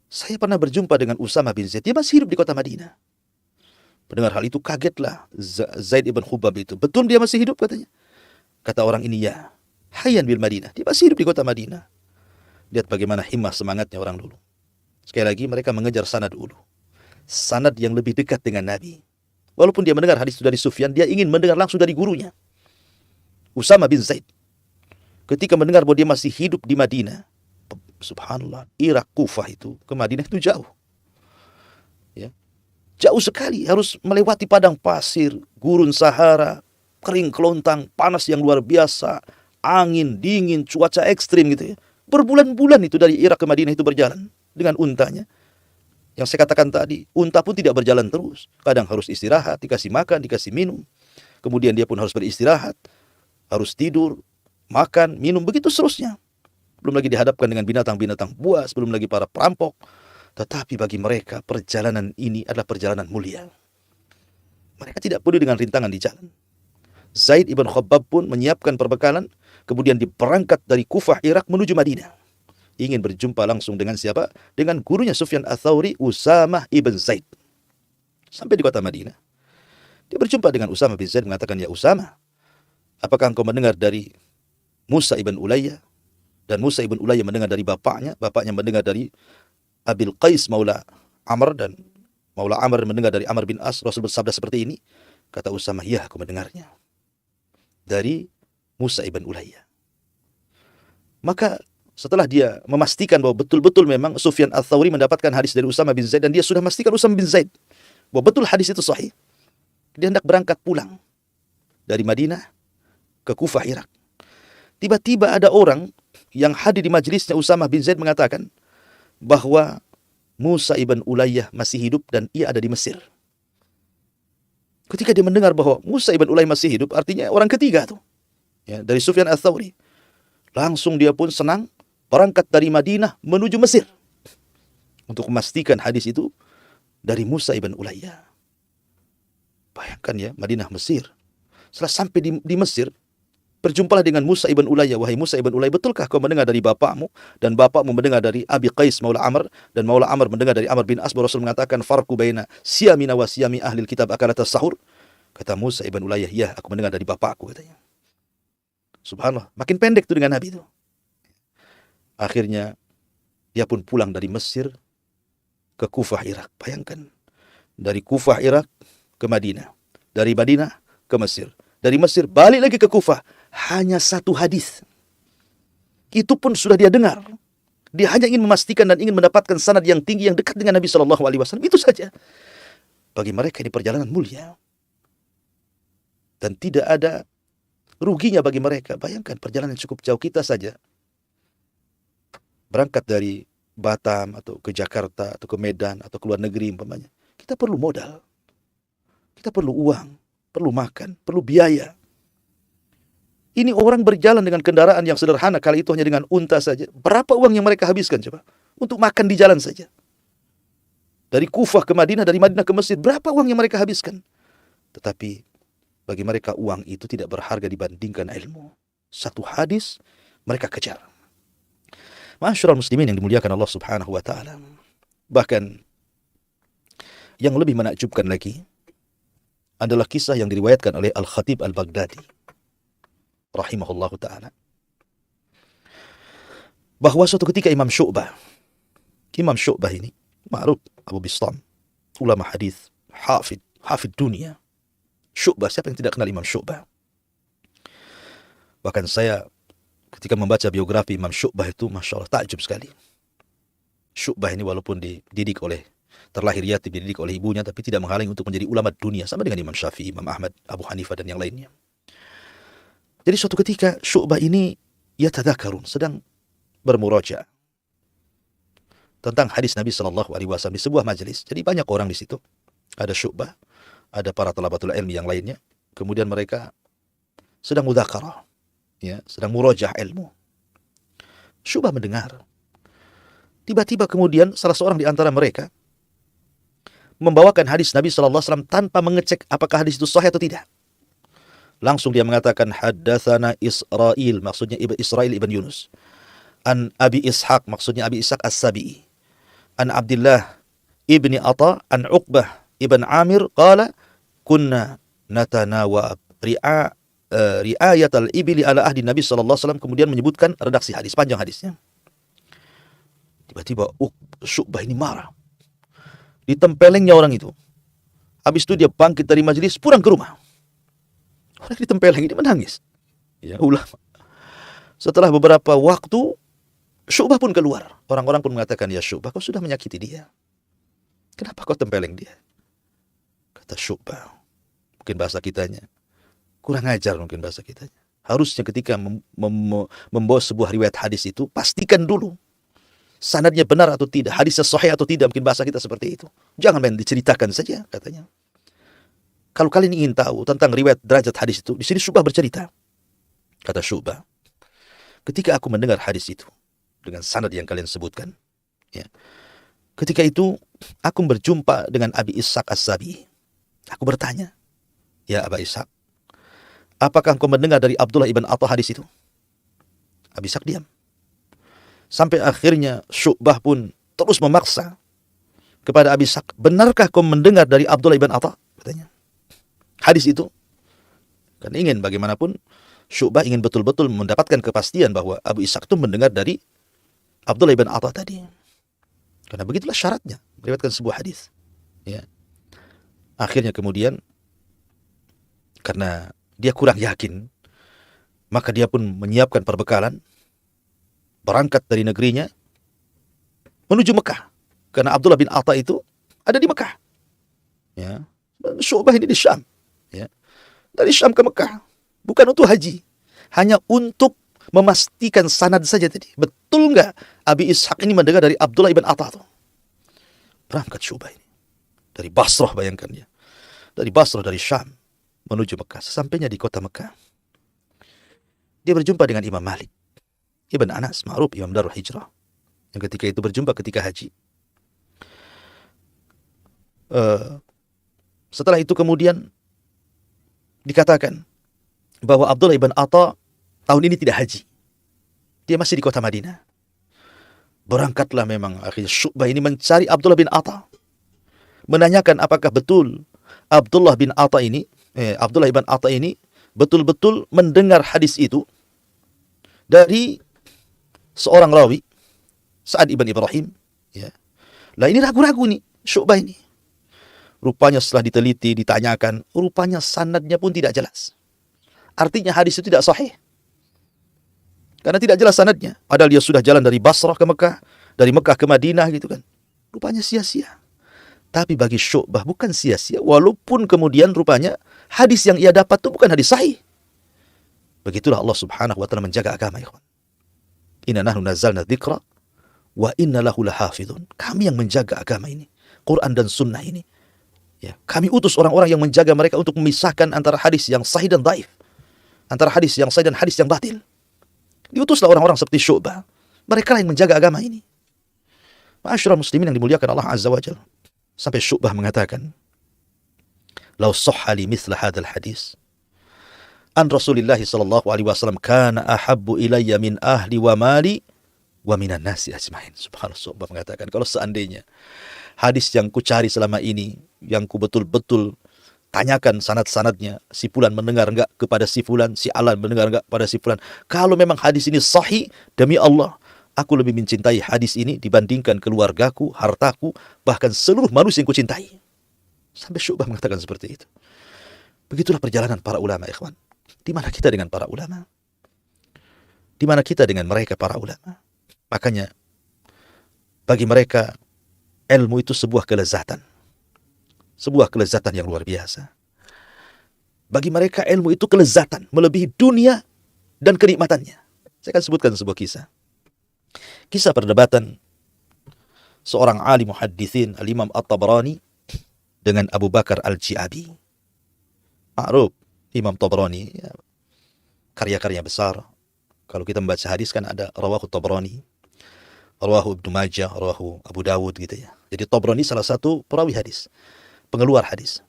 Saya pernah berjumpa dengan Usama bin Zaid, dia masih hidup di kota Madinah. Mendengar hal itu kagetlah Zaid ibn Hubbab itu. Betul dia masih hidup, katanya. Kata orang ini, ya, hayyan bil Madinah. Dia masih hidup di kota Madinah. Lihat bagaimana himmah semangatnya orang dulu. Sekali lagi mereka mengejar sanad dulu. Sanad yang lebih dekat dengan Nabi. Walaupun dia mendengar hadis itu dari Sufyan, dia ingin mendengar langsung dari gurunya, Usama bin Zaid. Ketika mendengar bahwa dia masih hidup di Madinah, subhanallah, Irak, Kufah itu ke Madinah itu jauh. Ya. Jauh sekali, harus melewati padang pasir, gurun Sahara, kering kelontang, panas yang luar biasa, angin, dingin, cuaca ekstrim gitu ya. Berbulan-bulan itu dari Irak ke Madinah itu berjalan dengan untanya. Yang saya katakan tadi, unta pun tidak berjalan terus. Kadang harus istirahat, dikasih makan, dikasih minum. Kemudian dia pun harus beristirahat, harus tidur, makan, minum, begitu seterusnya. Belum lagi dihadapkan dengan binatang-binatang buas, belum lagi para perampok. Tetapi bagi mereka, perjalanan ini adalah perjalanan mulia. Mereka tidak peduli dengan rintangan di jalan. Zaid ibn Hubbab pun menyiapkan perbekalan, kemudian diberangkat dari Kufah, Irak, menuju Madinah. Ingin berjumpa langsung dengan siapa? Dengan gurunya Sufyan Ats-Tsauri, Usama ibn Zaid. Sampai di kota Madinah, dia berjumpa dengan Usama bin Zaid, mengatakan, ya Usama, apakah engkau mendengar dari Musa ibn Ulayya? Dan Musa ibn Ulayya mendengar dari bapaknya mendengar dari Abil Qais maula Amr, dan maula Amr mendengar dari Amr bin As. Rasul bersabda seperti ini. Kata Usama, ya, aku mendengarnya dari Musa ibn Ulayya. Maka setelah dia memastikan bahwa betul-betul memang Sufyan Ats-Tsauri mendapatkan hadis dari Usamah bin Zaid, dan dia sudah memastikan Usamah bin Zaid bahwa betul hadis itu sahih, dia hendak berangkat pulang dari Madinah ke Kufah, Irak. Tiba-tiba ada orang yang hadir di majelisnya Usamah bin Zaid mengatakan bahwa Musa ibn Ulayyah masih hidup dan ia ada di Mesir. Ketika dia mendengar bahwa Musa ibn Ulayyah masih hidup, artinya orang ketiga tuh, ya, dari Sufyan Ats-Tsauri. Langsung dia pun senang berangkat dari Madinah menuju Mesir untuk memastikan hadis itu dari Musa ibn Ulayyah. Bayangkan ya, Madinah, Mesir. Setelah sampai di Mesir, berjumpalah dengan Musa ibn Ulayyah. Wahai Musa ibn Ulayyah, betulkah kau mendengar dari bapakmu dan bapakmu mendengar dari Abi Qais Maula Amr dan Maula Amr mendengar dari Amr bin As? Rasul mengatakan farqu baina siyamina wa siyami ahlil kitab akalat as-sahur. Kata Musa ibn Ulayyah, ya, aku mendengar dari bapakku, katanya. Subhanallah, makin pendek tuh dengan Nabi itu. Akhirnya dia pun pulang dari Mesir ke Kufah, Irak. Bayangkan, dari Kufah, Irak ke Madinah, dari Madinah ke Mesir, dari Mesir balik lagi ke Kufah. Hanya satu hadis, itu pun sudah dia dengar. Dia hanya ingin memastikan dan ingin mendapatkan sanad yang tinggi, yang dekat dengan Nabi SAW. Itu saja. Bagi mereka ini perjalanan mulia, dan tidak ada ruginya bagi mereka. Bayangkan perjalanan cukup jauh. Kita saja berangkat dari Batam atau ke Jakarta atau ke Medan atau ke luar negeri umpamanya, kita perlu modal, kita perlu uang, perlu makan, perlu biaya. Ini orang berjalan dengan kendaraan yang sederhana, kali itu hanya dengan unta saja. Berapa uang yang mereka habiskan coba untuk makan di jalan saja? Dari Kufah ke Madinah, dari Madinah ke Mesir, berapa uang yang mereka habiskan? Tetapi bagi mereka uang itu tidak berharga dibandingkan ilmu. Satu hadis mereka kejar. Ma'asyiral muslimin yang dimuliakan Allah Subhanahu wa taala. Bahkan yang lebih menakjubkan lagi adalah kisah yang diriwayatkan oleh Al-Khatib Al-Baghdadi rahimahullahu taala, bahwa suatu ketika Imam Syu'bah ini ma'ruf Abu Bistam, ulama hadis, hafid dunia. Syu'bah, siapa yang tidak kenal Imam Syu'bah? Bahkan saya ketika membaca biografi Imam Syu'bah itu, Masya Allah, takjub sekali. Syu'bah ini walaupun terlahir yatim, dididik oleh ibunya, tapi tidak menghalangi untuk menjadi ulama dunia, sama dengan Imam Syafi'i, Imam Ahmad, Abu Hanifah, dan yang lainnya. Jadi suatu ketika Syu'bah ini yatadzakarun, sedang bermuraja tentang hadis Nabi SAW di sebuah majelis. Jadi banyak orang di situ. Ada Syu'bah, ada para talabatul ilmi yang lainnya. Kemudian mereka sedang mudzakarah, ya, sedang murajah ilmu. Syu'bah mendengar. Tiba-tiba kemudian salah seorang di antara mereka membawakan hadis Nabi SAW tanpa mengecek apakah hadis itu sahih atau tidak. Langsung dia mengatakan, haddatsana Israil, maksudnya Israil ibn Yunus. An Abi Ishaq, maksudnya Abi Ishaq As-Sabi'i. An Abdullah ibni Atha, an Uqbah ibn Amir, qala, kunna natanawab ri'ayat al-ibili ala ahdi Nabi SAW. Kemudian menyebutkan redaksi hadis, panjang hadisnya. Tiba-tiba Syu'bah ini marah. Ditempelengnya orang itu. Habis itu dia bangkit dari majelis, pulang ke rumah. Orang ditempeleng ini menangis. Ya, ulama. Setelah beberapa waktu, Syu'bah pun keluar. Orang-orang pun mengatakan, ya Syu'bah, kau sudah menyakiti dia. Kenapa kau tempeleng dia? Kata Syu'bah, mungkin bahasa kitanya, kurang ajar mungkin bahasa kitanya. Harusnya ketika membawa sebuah riwayat hadis itu, pastikan dulu sanadnya benar atau tidak, hadisnya sahih atau tidak, mungkin bahasa kita seperti itu. Jangan main diceritakan saja, katanya. Kalau kalian ingin tahu tentang riwayat derajat hadis itu, di sini Syu'bah bercerita. Kata Syu'bah, ketika aku mendengar hadis itu dengan sanad yang kalian sebutkan, ya, ketika itu aku berjumpa dengan Abi Ishaq As-Sabi'i. Aku bertanya, ya Aba Ishaq, apakah engkau mendengar dari Abdullah ibn Atha hadis itu? Abi Ishaq diam. Sampai akhirnya Syu'bah pun terus memaksa kepada Abi Ishaq, benarkah kau mendengar dari Abdullah ibn Atha? Katanya, hadis itu. Kan ingin bagaimanapun Syu'bah ingin betul-betul mendapatkan kepastian bahwa Abu Ishaq itu mendengar dari Abdullah ibn Atha tadi. Karena begitulah syaratnya meriwayatkan sebuah hadis. Ya. Akhirnya kemudian karena dia kurang yakin, maka dia pun menyiapkan perbekalan berangkat dari negerinya menuju Mekah. Karena Abdullah bin Atha itu ada di Mekah. Ya. Syu'bah ini di Syam. Ya. Dari Syam ke Mekah. Bukan untuk haji. Hanya untuk memastikan sanad saja tadi. Betul nggak Abi Ishaq ini mendengar dari Abdullah bin Atha itu? Berangkat Syu'bah ini. Dari Basrah, bayangkan ya. Dari Basrah, dari Syam menuju Mekah. Sesampainya di kota Mekah, dia berjumpa dengan Imam Malik Ibn Anas, ma'ruf Imam Darul Hijrah, yang ketika itu berjumpa ketika haji. Setelah itu kemudian dikatakan bahwa Abdullah ibn Atha tahun ini tidak haji. Dia masih di kota Madinah. Berangkatlah memang akhirnya Syu'bah ini mencari Abdullah bin Atha, menanyakan apakah betul Abdullah ibn Atha ini betul-betul mendengar hadis itu dari seorang rawi, Sa'ad ibn Ibrahim. Ya. Lah ini ragu-ragu nih Syu'bah ini. Rupanya setelah diteliti, ditanyakan, rupanya sanadnya pun tidak jelas. Artinya hadis itu tidak sahih. Karena tidak jelas sanadnya. Padahal dia sudah jalan dari Basrah ke Mekah, dari Mekah ke Madinah gitu kan. Rupanya sia-sia. Tapi bagi Syu'bah bukan sia-sia, walaupun kemudian rupanya hadis yang ia dapat itu bukan hadis sahih. Begitulah Allah Subhanahu wa taala menjaga agama, ikhwan. Inna nahnu nazzalna dzikra wa inna lahu lahafizun. Kami yang menjaga agama ini, Quran dan sunnah ini. Ya, kami utus orang-orang yang menjaga mereka untuk memisahkan antara hadis yang sahih dan dhaif, antara hadis yang sahih dan hadis yang batil. Diutuslah orang-orang seperti Syu'bah. Mereka lah yang menjaga agama ini. Ma'asyiral muslimin yang dimuliakan Allah Azza wa Jalla. Sampai Syu'bah mengatakan, "Lau sahha li mithla hadzal hadis an Rasulillah sallallahu alaihi wasallam kana ahabbu ilayya min ahli wa mali wa minan nasi ajmain." Subhanallah, Syu'bah mengatakan, kalau seandainya hadis yang ku cari selama ini, yang ku betul-betul tanyakan sanad-sanadnya, si fulan mendengar enggak kepada si fulan, si alan mendengar enggak pada si fulan, kalau memang hadis ini sahih, demi Allah, aku lebih mencintai hadis ini dibandingkan keluargaku, hartaku, bahkan seluruh manusia yang kucintai. Sampai Syu'bah mengatakan seperti itu. Begitulah perjalanan para ulama, ikhwan. Di mana kita dengan para ulama? Di mana kita dengan mereka para ulama? Makanya bagi mereka ilmu itu sebuah kelezatan. Sebuah kelezatan yang luar biasa. Bagi mereka ilmu itu kelezatan, melebihi dunia dan kenikmatannya. Saya akan sebutkan sebuah kisah. Kisah perdebatan seorang alim muhadditsin, Al-Imam At-Tabrani, dengan Abu Bakar Al-Ji'abi. Ma'ruf, Imam Tabrani, ya, karya-karya besar. Kalau kita membaca hadis kan ada Rawahu Tabrani, Rawahu Ibnu Majah, Rawahu Abu Dawud gitu ya. Jadi Tabrani salah satu perawi hadis, pengeluar hadis.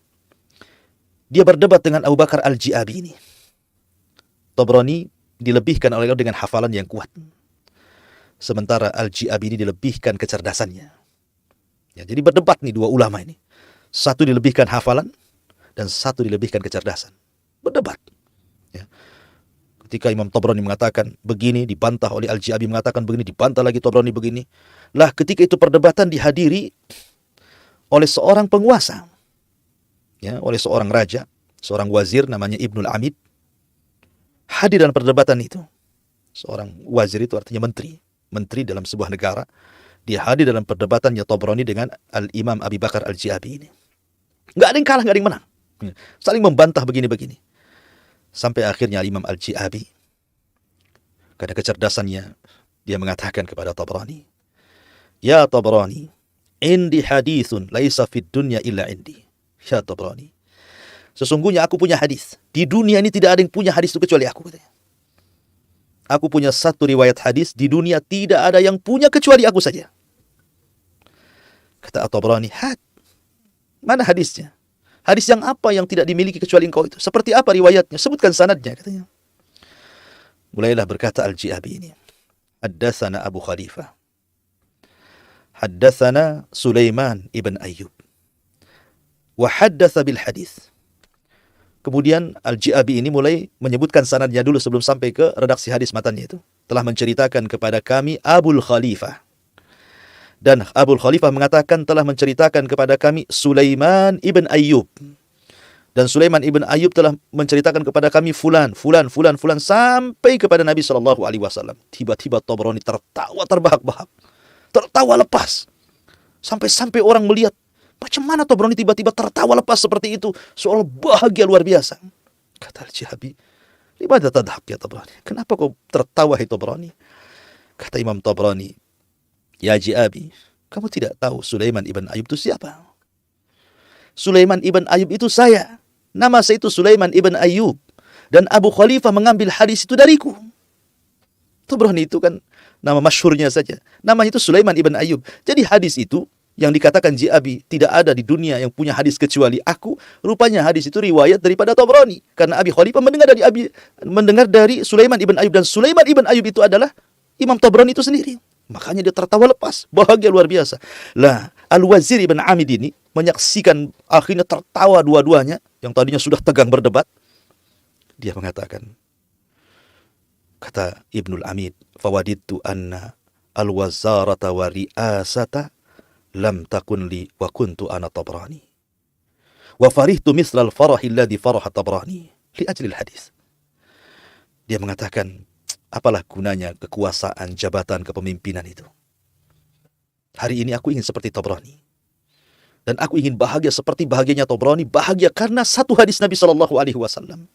Dia berdebat dengan Abu Bakar Al-Ji'abi ini. Tabrani dilebihkan oleh Allah dengan hafalan yang kuat. Sementara Al-Ji'abi ini dilebihkan kecerdasannya. Ya, jadi berdebat nih dua ulama ini. Satu dilebihkan hafalan dan satu dilebihkan kecerdasan. Berdebat. Ya. Ketika Imam Tabrani mengatakan begini, dibantah oleh Al-Ji'abi mengatakan begini, dibantah lagi Tabrani begini. Lah ketika itu perdebatan dihadiri oleh seorang penguasa. Ya, oleh seorang raja, seorang wazir namanya Ibnul Amid. Hadir dalam perdebatan itu. Seorang wazir itu artinya menteri. Menteri dalam sebuah negara. Dia hadir dalam perdebatannya Tabrani dengan Al-Imam Abi Bakar Al-Ji'abi ini. Nggak ada yang kalah, nggak ada yang menang. Saling membantah begini-begini. Sampai akhirnya Imam Al-Ji'abi, karena kecerdasannya, dia mengatakan kepada Tabrani, "Ya Tabrani, indi hadithun laisa fid dunya illa indi." Ya Tabrani, sesungguhnya aku punya hadis. Di dunia ini tidak ada yang punya hadis itu kecuali aku. Katanya. Aku punya satu riwayat hadis. Di dunia tidak ada yang punya kecuali aku saja. Kata At-Tabrani, mana hadisnya? Hadis yang apa yang tidak dimiliki kecuali engkau itu? Seperti apa riwayatnya? Sebutkan sanadnya, katanya. Mulailah berkata Al-Ji'abi ini. Haddatsana Abu Khalifah. Haddatsana Sulaiman ibn Ayyub. Wa haddatsa bil hadis. Kemudian Al-Ji'abi ini mulai menyebutkan sanadnya dulu sebelum sampai ke redaksi hadis matanya itu. Telah menceritakan kepada kami Abul Khalifah. Dan Abul Khalifah mengatakan telah menceritakan kepada kami Sulaiman ibn Ayyub. Dan Sulaiman ibn Ayyub telah menceritakan kepada kami fulan, sampai kepada Nabi SAW. Tiba-tiba Tabrani tertawa terbahak-bahak. Tertawa lepas. Sampai orang melihat, macam mana Tabrani tiba-tiba tertawa lepas seperti itu. Seolah bahagia luar biasa. Kata Al-Jihabi, "Limadha tadhak ya Tabrani? Kenapa kau tertawa hai Tabrani?" Kata Imam Tabrani, "Ya Jihabi, kamu tidak tahu Sulaiman ibn Ayyub itu siapa? Sulaiman ibn Ayyub itu saya. Nama saya itu Sulaiman ibn Ayyub. Dan Abu Khalifah mengambil hadis itu dariku." Tabrani itu kan nama masyhurnya saja. Namanya itu Sulaiman ibn Ayyub. Jadi hadis itu yang dikatakan Ji'abi tidak ada di dunia yang punya hadis kecuali aku. Rupanya hadis itu riwayat daripada Tabrani. Karena Abi Khalifah mendengar dari Sulaiman ibn Ayyub. Dan Sulaiman ibn Ayyub itu adalah Imam Tabrani itu sendiri. Makanya dia tertawa lepas. Bahagia luar biasa. Lah, Al-Wazir ibn Amid ini menyaksikan akhirnya tertawa dua-duanya. Yang tadinya sudah tegang berdebat. Dia mengatakan, kata Ibnul Amid, "Fawadidtu anna al-wazarata wa ri'asata lam takun li wa kuntu ana Tabrani. Wa farihtu misla al-farahi alladhi faraha Tabrani li ajli al-hadis." Dia mengatakan, apalah gunanya kekuasaan, jabatan, kepemimpinan itu. Hari ini aku ingin seperti Tabrani. Dan aku ingin bahagia seperti bahagianya Tabrani, bahagia karena satu hadis Nabi SAW.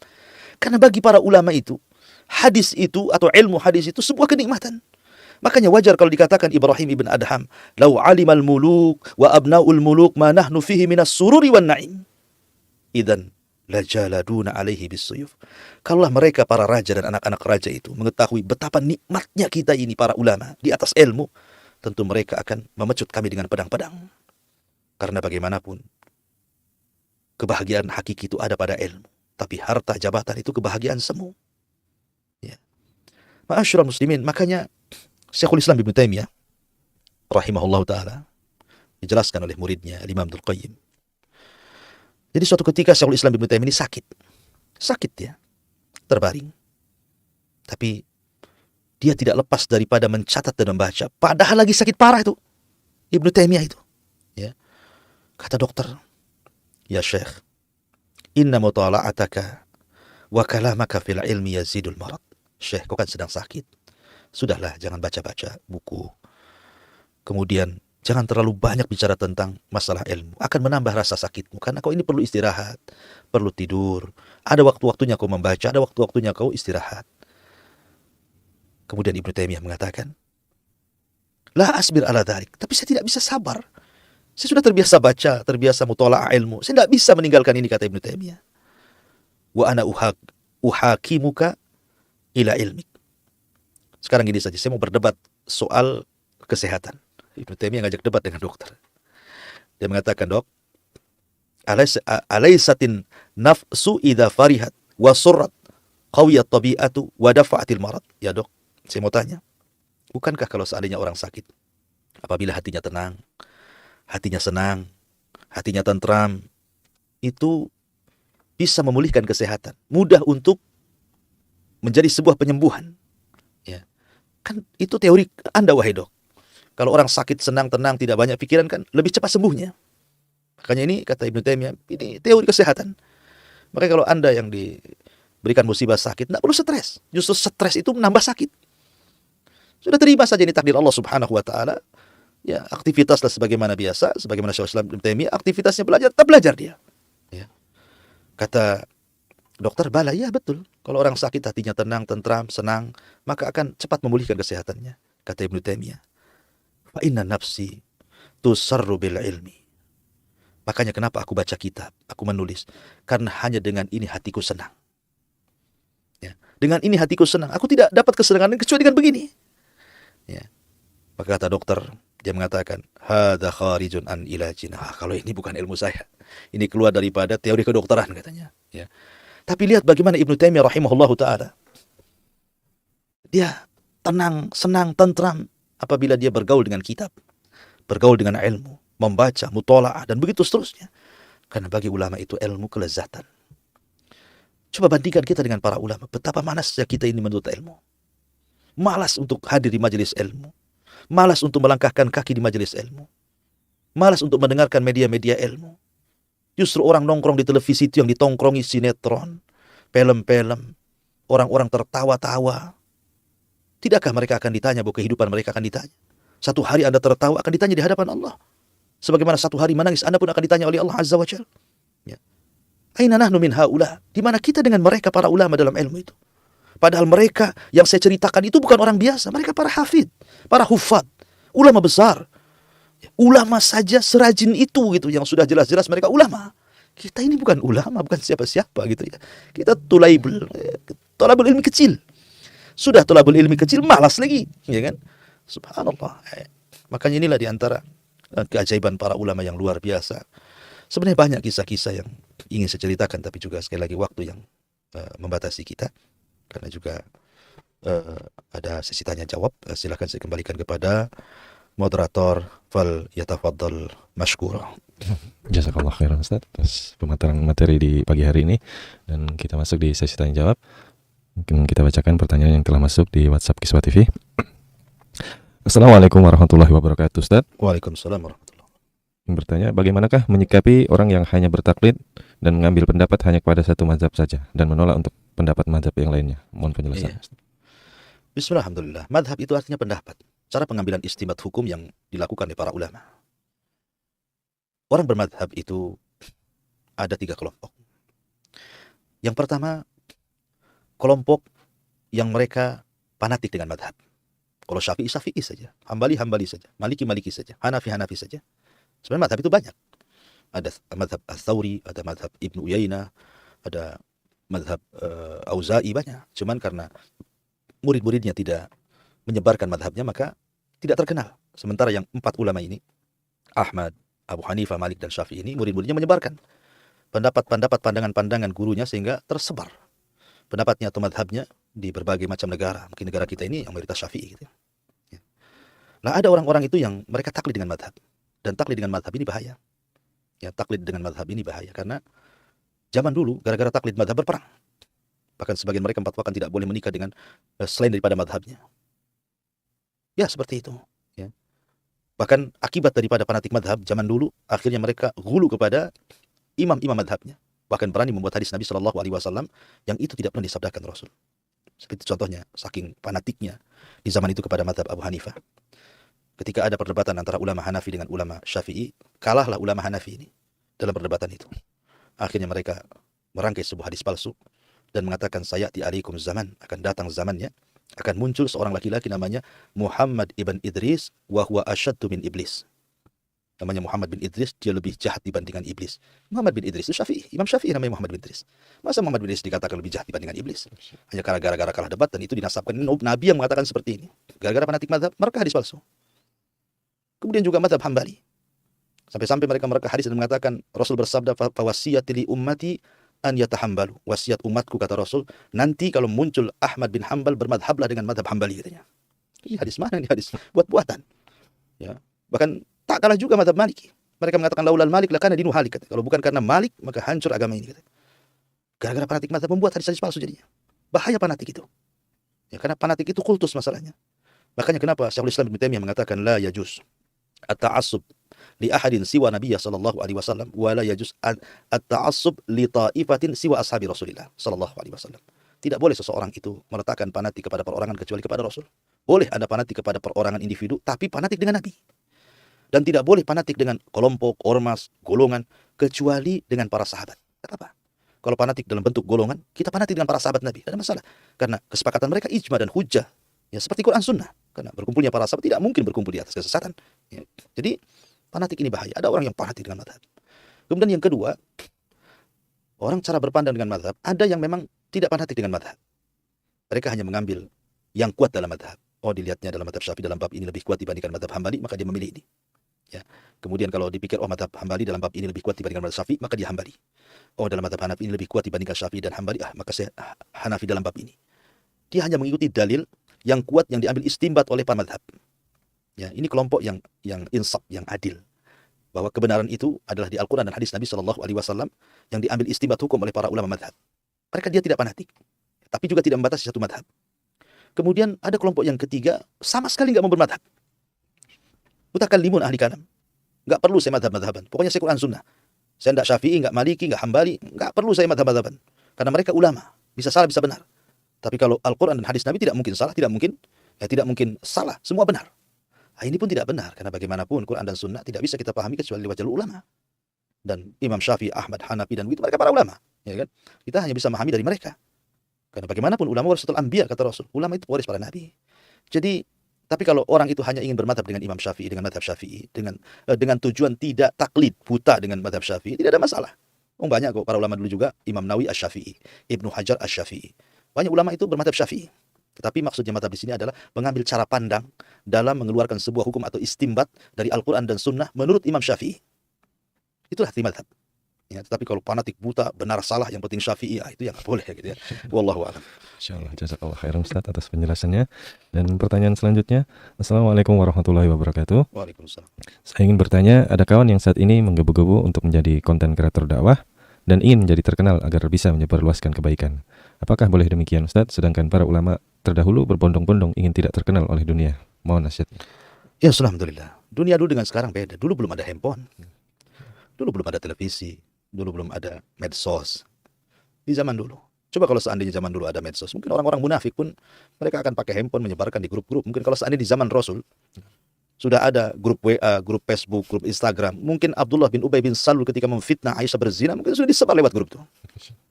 Karena bagi para ulama itu, hadis itu atau ilmu hadis itu sebuah kenikmatan. Makanya wajar kalau dikatakan Ibrahim ibn Adham, "Lau alimal muluk wa abnaul muluk ma nahnu fihi minas sururi wan na'im. Idzan lajaladuna alaihi bisuyuf." Kalaulah mereka para raja dan anak-anak raja itu mengetahui betapa nikmatnya kita ini para ulama di atas ilmu, tentu mereka akan memecut kami dengan pedang-pedang. Karena bagaimanapun kebahagiaan hakiki itu ada pada ilmu, tapi harta jabatan itu kebahagiaan semu. Ya. Ma'asyiral muslimin, makanya Syekhul Islam Ibnu Taimiyah rahimahullahu taala dijelaskan oleh muridnya Imam Abdul Qayyim. Jadi suatu ketika Syekhul Islam Ibnu Taimiyah ini sakit ya, terbaring. Tapi dia tidak lepas daripada mencatat dan membaca. Padahal lagi sakit parah itu Ibnu Taimiyah itu. Ya. Kata dokter, "Ya Syekh, inna mutala'ataka wa kalamaka fil ilmi yazidul marad." Syekh, kau kan sedang sakit. Sudahlah, jangan baca-baca buku. Kemudian jangan terlalu banyak bicara tentang masalah ilmu. Akan menambah rasa sakitmu. Karena kau ini perlu istirahat, perlu tidur. Ada waktu-waktunya kau membaca, ada waktu-waktunya kau istirahat. Kemudian Ibnu Taimiyah mengatakan, "La asbir ala dhalik." Tapi saya tidak bisa sabar. Saya sudah terbiasa baca, terbiasa mutola'ah ilmu. Saya tidak bisa meninggalkan ini, kata Ibnu Taimiyah. "Wa ana uhakimuka ila ilmik." Sekarang gini saja, saya mau berdebat soal kesehatan. Ibnu Taimiyah ngajak debat dengan dokter. Dia mengatakan, "Dok, alaisatin nafsu idza farihat wa surrat qawiyat tabi'atu wa dafa'atil marad." Ya dok, saya mau tanya, bukankah kalau seandainya orang sakit, apabila hatinya tenang, hatinya senang, hatinya tentram, itu bisa memulihkan kesehatan, mudah untuk menjadi sebuah penyembuhan. Ya. Kan itu teori Anda, wahai dok. Kalau orang sakit, senang, tenang, tidak banyak pikiran, kan lebih cepat sembuhnya. Makanya ini, kata Ibnu Taimiyah, ini teori kesehatan. Makanya kalau Anda yang diberikan musibah sakit, tidak perlu stres. Justru stres itu menambah sakit. Sudah terima saja ini takdir Allah Subhanahu wa Ta'ala. Ya, aktivitaslah sebagaimana biasa, sebagaimana Syekhul Islam Ibnu Taimiyah, aktivitasnya belajar, tetap belajar dia. Ya. Kata dokter, bala, ya betul. Kalau orang sakit hatinya tenang, tentram, senang, maka akan cepat memulihkan kesehatannya. Kata Ibnu Taimiyah, "Fa inna nafsi tusarru bil ilmi." Makanya kenapa aku baca kitab, aku menulis, karena hanya dengan ini hatiku senang. Ya. Dengan ini hatiku senang. Aku tidak dapat kesenangan kecuali dengan begini. Ya. Maka kata dokter, dia mengatakan, "Hadza kharijun an ilajina." Kalau ini bukan ilmu saya. Ini keluar daripada teori kedokteran, katanya. Ya. Tapi lihat bagaimana Ibnu Taimiyah rahimahullahu ta'ala. Dia tenang, senang, tentram apabila dia bergaul dengan kitab, bergaul dengan ilmu, membaca, mutola'ah, dan begitu seterusnya. Karena bagi ulama itu ilmu kelezatan. Coba bandingkan kita dengan para ulama. Betapa manasnya kita ini menuntut ilmu. Malas untuk hadir di majelis ilmu. Malas untuk melangkahkan kaki di majelis ilmu. Malas untuk mendengarkan media-media ilmu. Justru orang nongkrong di televisi itu yang ditongkrongi sinetron, film-film, orang-orang tertawa-tawa. Tidakkah mereka akan ditanya bahwa kehidupan mereka akan ditanya? Satu hari Anda tertawa akan ditanya di hadapan Allah. Sebagaimana satu hari menangis Anda pun akan ditanya oleh Allah Azza wa Jalla. Ya. Aina nahnu min haula? Di mana kita dengan mereka para ulama dalam ilmu itu? Padahal mereka yang saya ceritakan itu bukan orang biasa. Mereka para hafid, para hufad, ulama besar. Ulama saja serajin itu gitu, yang sudah jelas-jelas mereka ulama. Kita ini bukan ulama, bukan siapa-siapa gitu ya. Kita tolabul ilmi kecil. Sudah tolabul ilmi kecil, malas lagi, ya kan? Subhanallah. Makanya inilah diantara keajaiban para ulama yang luar biasa. Sebenarnya banyak kisah-kisah yang ingin saya ceritakan, tapi juga sekali lagi waktu yang membatasi kita. Karena juga ada sesi tanya jawab. Silakan saya kembalikan kepada moderator, fal yatafaddal mashkura. Jazakallah khairan Ustaz atas pemaparan materi di pagi hari ini, dan kita masuk di sesi tanya jawab. Mungkin kita bacakan pertanyaan yang telah masuk di WhatsApp Kiswah TV. Assalamualaikum warahmatullahi wabarakatuh Ustaz. Waalaikumsalam warahmatullahi wabarakatuh. Yang bertanya, bagaimana menyikapi orang yang hanya bertaklid dan mengambil pendapat hanya kepada satu mazhab saja dan menolak untuk pendapat mazhab yang lainnya? Mohon penjelasan. Bismillah, alhamdulillah. Madhab itu artinya pendapat. Cara pengambilan istimbat hukum yang dilakukan oleh para ulama. Orang bermadhab itu ada 3 kelompok. Yang pertama, kelompok yang mereka fanatik dengan madhab. Kalau Syafi'i, Syafi'i saja. Hambali, Hambali saja. Maliki, Maliki saja. Hanafi, Hanafi saja. Sebenarnya madhab itu banyak. Ada madhab Ats-Tsauri, ada madhab Ibnu Uyainah, ada madhab Auza'i, banyak. Cuman karena murid-muridnya tidak menyebarkan madhabnya, maka tidak terkenal. Sementara yang 4 ulama ini, Ahmad, Abu Hanifah, Malik, dan Syafi'i ini, murid-muridnya menyebarkan pendapat-pendapat, pandangan-pandangan gurunya sehingga tersebar pendapatnya atau madhabnya di berbagai macam negara. Mungkin negara kita ini yang mayoritas Syafi'i gitu. Ya. Nah, ada orang-orang itu yang mereka taklid dengan madhab. Dan taklid dengan madhab ini bahaya. Ya, taklid dengan madhab ini bahaya karena zaman dulu gara-gara taklid madhab berperang. Bahkan sebagian mereka memfatwakan tidak boleh menikah dengan selain daripada madhabnya. Ya, seperti itu. Ya. Bahkan akibat daripada fanatik madhab zaman dulu, akhirnya mereka gulu kepada imam-imam madhabnya. Bahkan berani membuat hadis Nabi SAW yang itu tidak pernah disabdakan Rasul. Seperti contohnya, saking fanatiknya di zaman itu kepada madhab Abu Hanifah. Ketika ada perdebatan antara ulama Hanafi dengan ulama Syafi'i, kalahlah ulama Hanafi ini dalam perdebatan itu. Akhirnya mereka merangkai sebuah hadis palsu dan mengatakan, sayati alaikum zaman, akan datang zamannya, akan muncul seorang laki-laki namanya Muhammad ibn Idris wa huwa asyaddu min iblis. Namanya Muhammad bin Idris, dia lebih jahat dibandingkan iblis. Muhammad bin Idris itu Syafi'i, Imam Syafi'i namanya Muhammad bin Idris. Masa Muhammad bin Idris dikatakan lebih jahat dibandingkan iblis? Hanya karena gara-gara kalah debat, dan itu dinasabkan Nabi yang mengatakan seperti ini. Gara-gara fanatik mazhab, mereka hadis palsu. Kemudian juga mazhab Hambali. Sampai-sampai mereka hadis dan mengatakan, Rasul bersabda, fawasiyati li ummati an yatahambalu. Wasiat umatku, kata Rasul, nanti kalau muncul Ahmad bin Hambal, bermadhablah dengan madhab Hambali, katanya. Ini hadis mana? Ini hadis buat-buatan. Ya. Bahkan tak kalah juga madhab Maliki. Mereka mengatakan laulal Malik lakana dinu halik. Kalau bukan karena Malik, maka hancur agama ini. Gara-gara fanatik mazhab membuat hadis-hadis palsu jadinya. Bahaya fanatik itu. Ya, karena fanatik itu kultus masalahnya. Makanya kenapa Syekhul Islam Ibnu Taimiyah mengatakan la yajuz at-ta'assub li ahadin siwa Nabiya sallallahu alaihi wasallam wa la yajuz at-ta'assub li ta'ifatin siwa ashabi Rasulillah sallallahu alaihi wasallam. Tidak boleh seseorang itu meletakkan fanatik kepada perorangan kecuali kepada Rasul. Boleh ada fanatik kepada perorangan individu, tapi fanatik dengan Nabi. Dan tidak boleh fanatik dengan kelompok, ormas, golongan, kecuali dengan para sahabat. Tidak apa-apa. Kalau fanatik dalam bentuk golongan, kita fanatik dengan para sahabat Nabi. Tidak ada masalah. Karena kesepakatan mereka ijma dan hujjah. Ya, seperti Quran Sunnah. Karena berkumpulnya para sahabat tidak mungkin berkumpul di atas kesesatan. Ya. Jadi, fanatik ini bahaya. Ada orang yang fanatik dengan madhab. Kemudian yang kedua, orang cara berpandang dengan madhab, ada yang memang tidak fanatik dengan madhab. Mereka hanya mengambil yang kuat dalam madhab. Oh, dilihatnya dalam madhab Syafi'i dalam bab ini lebih kuat dibandingkan madhab Hambali, maka dia memilih ini. Ya. Kemudian kalau dipikir, oh madhab Hambali dalam bab ini lebih kuat dibandingkan madhab Syafi'i, maka dia Hambali. Oh, dalam madhab Hanafi ini lebih kuat dibandingkan Syafi'i dan Hambali, maka saya Hanafi dalam bab ini. Dia hanya mengikuti dalil yang kuat yang diambil istimbat oleh para madhab. Ya, ini kelompok yang insaf, yang adil. Bahwa kebenaran itu adalah di Al-Quran dan hadis Nabi SAW yang diambil istimbat hukum oleh para ulama madhab. Mereka dia tidak fanatik, tapi juga tidak membatasi satu madhab. Kemudian ada kelompok yang ketiga, sama sekali nggak mau bermadhab. Mutakallimun ahli kalam. Nggak perlu saya madhab-madhaban. Pokoknya saya Quran Sunnah. Saya tidak Syafi'i, nggak Maliki, nggak Hambali, nggak perlu saya madhab-madhaban. Karena mereka ulama, bisa salah, bisa benar. Tapi kalau Al-Quran dan hadis Nabi tidak mungkin salah, tidak mungkin salah, semua benar. Nah, ini pun tidak benar, karena bagaimanapun Quran dan Sunnah tidak bisa kita pahami kecuali lewat jalur ulama. Dan Imam Syafi'i, Ahmad, Hanafi, dan itu mereka para ulama. Ya kan? Kita hanya bisa memahami dari mereka. Karena bagaimanapun ulama warasatul anbiya, kata Rasul. Ulama itu pewaris para nabi. Jadi, tapi kalau orang itu hanya ingin bermadhab dengan Imam Syafi'i, dengan madhab Syafi'i, dengan tujuan tidak taklid, buta dengan madhab Syafi'i, tidak ada masalah. Banyak kok para ulama dulu juga, Imam Nawawi Asy-Syafi'i, Ibnu Hajar Asy-Syafi'i. Banyak ulama itu bermadhab Syafi'i. Tetapi maksudnya madhab di sini adalah mengambil cara pandang dalam mengeluarkan sebuah hukum atau istimbat dari Al-Quran dan Sunnah menurut Imam Syafi'i. Itulah arti madhab. Ya, tetapi kalau fanatik buta, benar salah, yang penting Syafi'i, itu yang nggak boleh gitu ya. Wallahu a'lam. Insyaallah, jazakallah khairan Ustaz atas penjelasannya. Dan pertanyaan selanjutnya, Assalamualaikum warahmatullahi wabarakatuh. Waalaikumsalam. Saya ingin bertanya, ada kawan yang saat ini menggebu-gebu untuk menjadi konten kreator dakwah dan ingin menjadi terkenal agar bisa menyebarluaskan kebaikan. Apakah boleh demikian Ustaz? Sedangkan para ulama terdahulu berbondong-bondong ingin tidak terkenal oleh dunia. Mohon nasihatnya. Ya, alhamdulillah. Dunia dulu dengan sekarang beda. Dulu belum ada handphone. Dulu belum ada televisi. Dulu belum ada medsos. Di zaman dulu. Coba kalau seandainya zaman dulu ada medsos, mungkin orang-orang munafik pun mereka akan pakai handphone menyebarkan di grup-grup. Mungkin kalau seandainya di zaman Rasul sudah ada grup WA, grup Facebook, grup Instagram, mungkin Abdullah bin Ubay bin Salul ketika memfitnah Aisyah berzina mungkin sudah disebar lewat grup itu.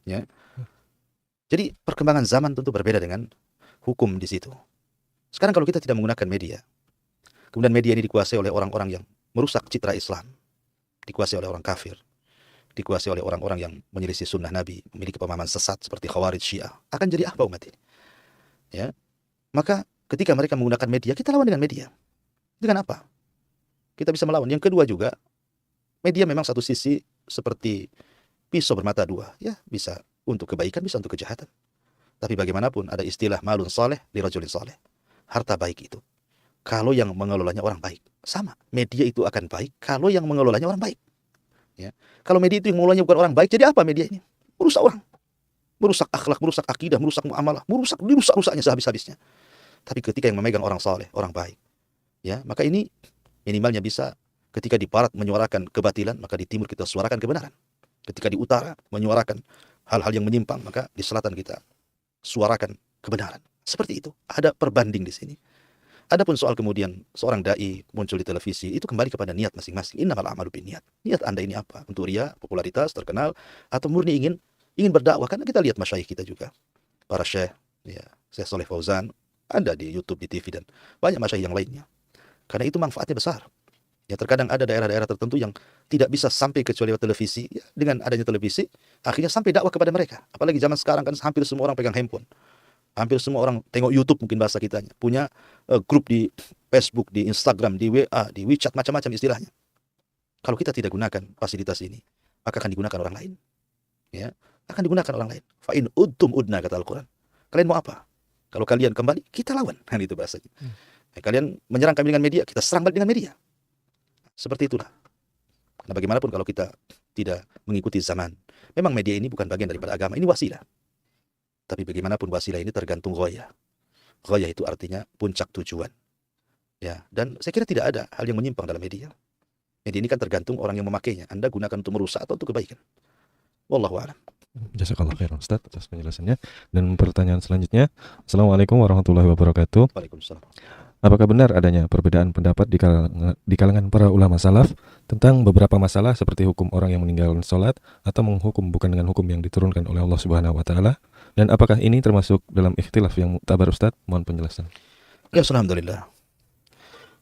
Ya. Jadi perkembangan zaman tentu berbeda dengan hukum di situ. Sekarang kalau kita tidak menggunakan media, kemudian media ini dikuasai oleh orang-orang yang merusak citra Islam, dikuasai oleh orang kafir, dikuasai oleh orang-orang yang menyelisih sunnah Nabi, memiliki pemahaman sesat seperti Khawarij Syiah, akan jadi apa umat ini? Ya, maka ketika mereka menggunakan media, kita lawan dengan media. Dengan apa? Kita bisa melawan. Yang kedua juga, media memang satu sisi seperti pisau bermata dua, ya bisa untuk kebaikan, bisa untuk kejahatan. Tapi bagaimanapun ada istilah malun saleh li rajulin saleh. Harta baik itu, kalau yang mengelolanya orang baik, sama. Media itu akan baik kalau yang mengelolanya orang baik. Ya. Kalau media itu yang mengelolanya bukan orang baik, jadi apa media ini? Merusak orang. Merusak akhlak, merusak akidah, merusak muamalah, dirusak-rusaknya sehabis-habisnya. Tapi ketika yang memegang orang saleh, orang baik, ya, maka ini minimalnya bisa ketika di barat menyuarakan kebatilan, maka di timur kita suarakan kebenaran. Ketika di utara menyuarakan hal-hal yang menyimpang, maka di selatan kita suarakan kebenaran. Seperti itu. Ada perbanding di sini. Adapun soal kemudian seorang dai muncul di televisi, itu kembali kepada niat masing-masing. Innamal a'malu binniyat. Niat Anda ini apa? Untuk ria, popularitas, terkenal, atau murni ingin berdakwah? Karena kita lihat masyayikh kita juga, para syekh, ya, Syekh Shalih Fauzan, ada di YouTube, di TV, dan banyak masyayikh yang lainnya. Karena itu manfaatnya besar. Ya, terkadang ada daerah-daerah tertentu yang tidak bisa sampai kecuali lewat televisi. Ya, dengan adanya televisi, akhirnya sampai dakwah kepada mereka. Apalagi zaman sekarang kan hampir semua orang pegang handphone. Hampir semua orang tengok YouTube, mungkin bahasa kitanya. Punya grup di Facebook, di Instagram, di WA, di WeChat, macam-macam istilahnya. Kalau kita tidak gunakan fasilitas ini, maka akan digunakan orang lain. Ya, akan digunakan orang lain. Fa'in udtum udna, kata Al-Quran. Kalian mau apa? Kalau kalian kembali, kita lawan. Kan itu bahasanya. Kalian menyerang kami dengan media, kita serang balik dengan media. Seperti itulah. Karena bagaimanapun kalau kita tidak mengikuti zaman, memang media ini bukan bagian daripada agama, ini wasilah. Tapi bagaimanapun wasilah ini tergantung ghayah. Ghayah itu artinya puncak tujuan. Ya, dan saya kira tidak ada hal yang menyimpang dalam media. Media ini kan tergantung orang yang memakainya. Anda gunakan untuk merusak atau untuk kebaikan. Wallahu a'lam. Jazakallah khairan Ustaz atas penjelasannya. Dan pertanyaan selanjutnya, Assalamualaikum warahmatullahi wabarakatuh. Waalaikumsalam. Apakah benar adanya perbedaan pendapat di kalangan para ulama salaf tentang beberapa masalah seperti hukum orang yang meninggalkan sholat atau menghukum bukan dengan hukum yang diturunkan oleh Allah Subhanahu wa taala? Dan apakah ini termasuk dalam ikhtilaf yang muktabar Ustaz? Mohon penjelasan. Ya, alhamdulillah.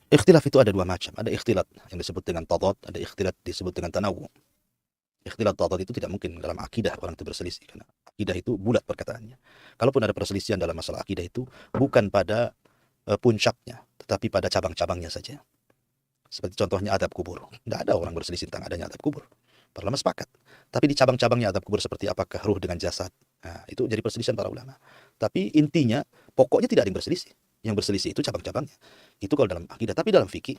Ikhtilaf itu ada dua macam. Ada ikhtilat yang disebut dengan tadad, ada ikhtilat disebut dengan tanawu. Ikhtilat tadad itu tidak mungkin dalam akidah orang itu berselisih, karena akidah itu bulat perkataannya. Kalaupun ada perselisihan dalam masalah akidah itu bukan pada puncaknya, tetapi pada cabang-cabangnya saja. Seperti contohnya adab kubur. Tidak ada orang berselisih tentang adanya adab kubur. Para ulama sepakat. Tapi di cabang-cabangnya adab kubur seperti apakah ruh dengan jasad. Nah, itu jadi perselisihan para ulama. Tapi intinya, pokoknya tidak ada yang berselisih. Yang berselisih itu cabang-cabangnya. Itu kalau dalam akidah. Tapi dalam fikih,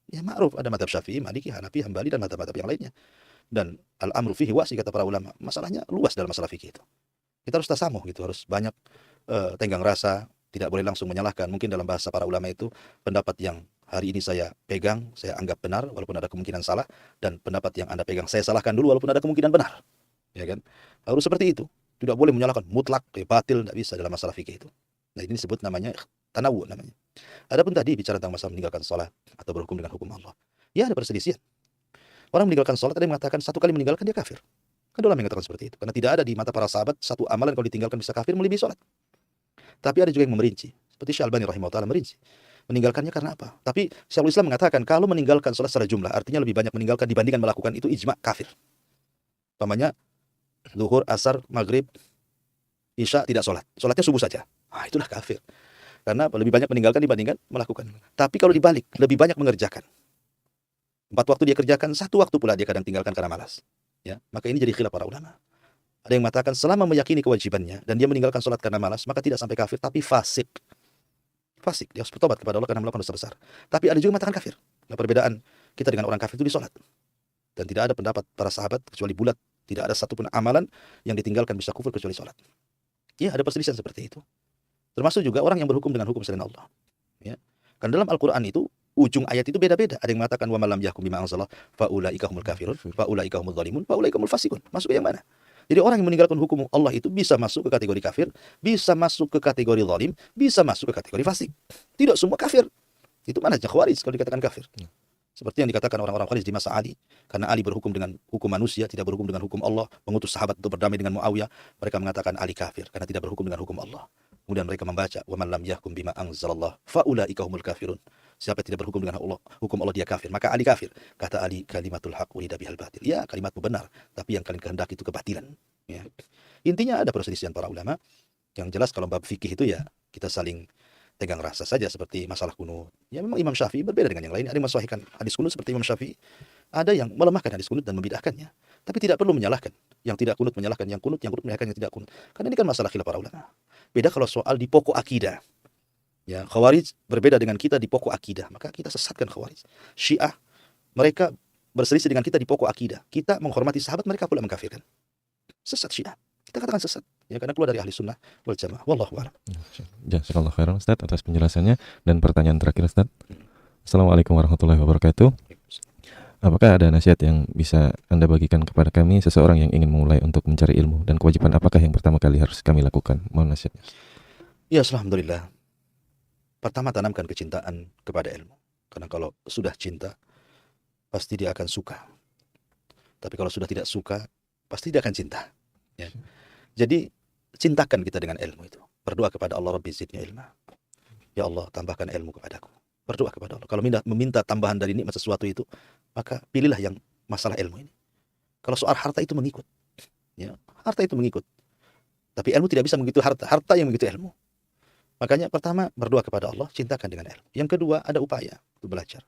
ya ma'ruf. Ada madhab Syafi'i, Maliki, Hanafi, Hambali, dan madhab-madhab yang lainnya. Dan al-amru fihi wasi, kata para ulama. Masalahnya luas dalam masalah fikih itu. Kita harus tasamuh gitu. Harus banyak tenggang rasa. Tidak boleh langsung menyalahkan. Mungkin dalam bahasa para ulama itu pendapat yang hari ini saya pegang, saya anggap benar walaupun ada kemungkinan salah, dan pendapat yang Anda pegang saya salahkan dulu walaupun ada kemungkinan benar. Ya kan? Harus seperti itu. Tidak boleh menyalahkan mutlak, batil, tidak bisa dalam masalah fikih itu. Nah, ini disebut namanya tanawu namanya. Adapun tadi bicara tentang masalah meninggalkan salat atau berhukum dengan hukum Allah. Ya, ada perselisihan. Orang meninggalkan salat, ada yang mengatakan satu kali meninggalkan dia kafir. Kan ulama yang mengatakan seperti itu. Karena tidak ada di mata para sahabat satu amalan kalau ditinggalkan bisa kafir melebihi salat. Tapi ada juga yang memerinci. Seperti Syalbani rahimahullah merinci. Meninggalkannya karena apa? Tapi Syekhul Islam mengatakan kalau meninggalkan salat secara jumlah, artinya lebih banyak meninggalkan dibandingkan melakukan, itu ijma kafir. Umpamanya zuhur, asar, maghrib, isya tidak sholat. Sholatnya subuh saja. Ah, itulah kafir. Karena lebih banyak meninggalkan dibandingkan melakukan. Tapi kalau dibalik, lebih banyak mengerjakan. 4 waktu dia kerjakan, 1 waktu pula dia kadang tinggalkan karena malas. Ya, maka ini jadi khilaf para ulama. Ada yang mengatakan selama meyakini kewajibannya dan dia meninggalkan sholat karena malas, maka tidak sampai kafir, tapi fasik. Fasik, dia harus bertobat kepada Allah karena melakukan dosa besar. Tapi ada juga yang mengatakan kafir. Nah, perbedaan kita dengan orang kafir itu di sholat. Dan tidak ada pendapat para sahabat kecuali bulat. Tidak ada satupun amalan yang ditinggalkan bisa kufur kecuali sholat. Ya, ada perselisihan seperti itu. Termasuk juga orang yang berhukum dengan hukum selain Allah. Ya. Karena dalam Al-Quran itu, ujung ayat itu beda-beda. Ada yang mengatakan, wa malam yahkum bima anzalallah faulaika humul kafirun, faulaika humul zalimun, faulaika humul fasikun. Masuk ke yang mana? Jadi orang yang meninggalkan hukum Allah itu bisa masuk ke kategori kafir, bisa masuk ke kategori zalim, bisa masuk ke kategori fasik. Tidak semua kafir. Itu manhaj Khawarij kalau dikatakan kafir. Seperti yang dikatakan orang-orang Khawarij di masa Ali. Karena Ali berhukum dengan hukum manusia, tidak berhukum dengan hukum Allah, mengutus sahabat untuk berdamai dengan Muawiyah. Mereka mengatakan Ali kafir karena tidak berhukum dengan hukum Allah. Kemudian mereka membaca, wa man lam yahkum bima anzalallah faulaika humul kafirun. Siapa yang tidak berhukum dengan Allah, hukum Allah dia kafir, maka Ali kafir. Kata Ali, kalimatul haq urida bihal batil. Ya, kalimatmu benar, tapi yang kalian kehendaki itu kebatilan. Ya. Intinya ada perselisihan para ulama. Yang jelas kalau bab fikih itu ya kita saling tegang rasa saja seperti masalah kunut. Ya memang Imam Syafi'i berbeda dengan yang lain. Ada yang mensahihkan hadis kunut seperti Imam Syafi'i. Ada yang melemahkan hadis kunut dan membid'ahkannya. Tapi tidak perlu menyalahkan. Yang tidak kunut menyalahkan yang kunut menyalahkan yang tidak kunut. Karena ini kan masalah khilaf para ulama. Beda kalau soal di pokok akidah. Ya, Khawarij berbeda dengan kita di pokok akidah. Maka kita sesatkan Khawarij. Syiah, mereka berselisih dengan kita di pokok akidah. Kita menghormati sahabat, mereka pula mengkafirkan. Sesat Syiah. Kita katakan sesat. Ya, karena keluar dari ahli sunnah wal jamaah. Wallahu a'lam. Jazakallahu khairan Ustaz atas penjelasannya. Dan pertanyaan terakhir Ustaz. Assalamualaikum warahmatullahi wabarakatuh. Apakah ada nasihat yang bisa Anda bagikan kepada kami, seseorang yang ingin memulai untuk mencari ilmu, dan kewajiban apakah yang pertama kali harus kami lakukan? Mohon nasihatnya. Ya, alhamdulillah. Pertama, tanamkan kecintaan kepada ilmu. Karena kalau sudah cinta, pasti dia akan suka. Tapi kalau sudah tidak suka, pasti dia akan cinta. Ya. Jadi, cintakan kita dengan ilmu itu. Berdoa kepada Allah, Rabbi zidni ilma. Ya Allah, tambahkan ilmu kepadaku. Berdoa kepada Allah. Kalau meminta tambahan dari nikmat sesuatu itu, maka pilihlah yang masalah ilmu ini. Kalau soal harta itu mengikut. Ya, harta itu mengikut. Tapi ilmu tidak bisa mengikuti harta. Harta yang mengikuti ilmu. Makanya pertama, berdoa kepada Allah, cintakan dengan ilmu. Yang kedua, ada upaya untuk belajar.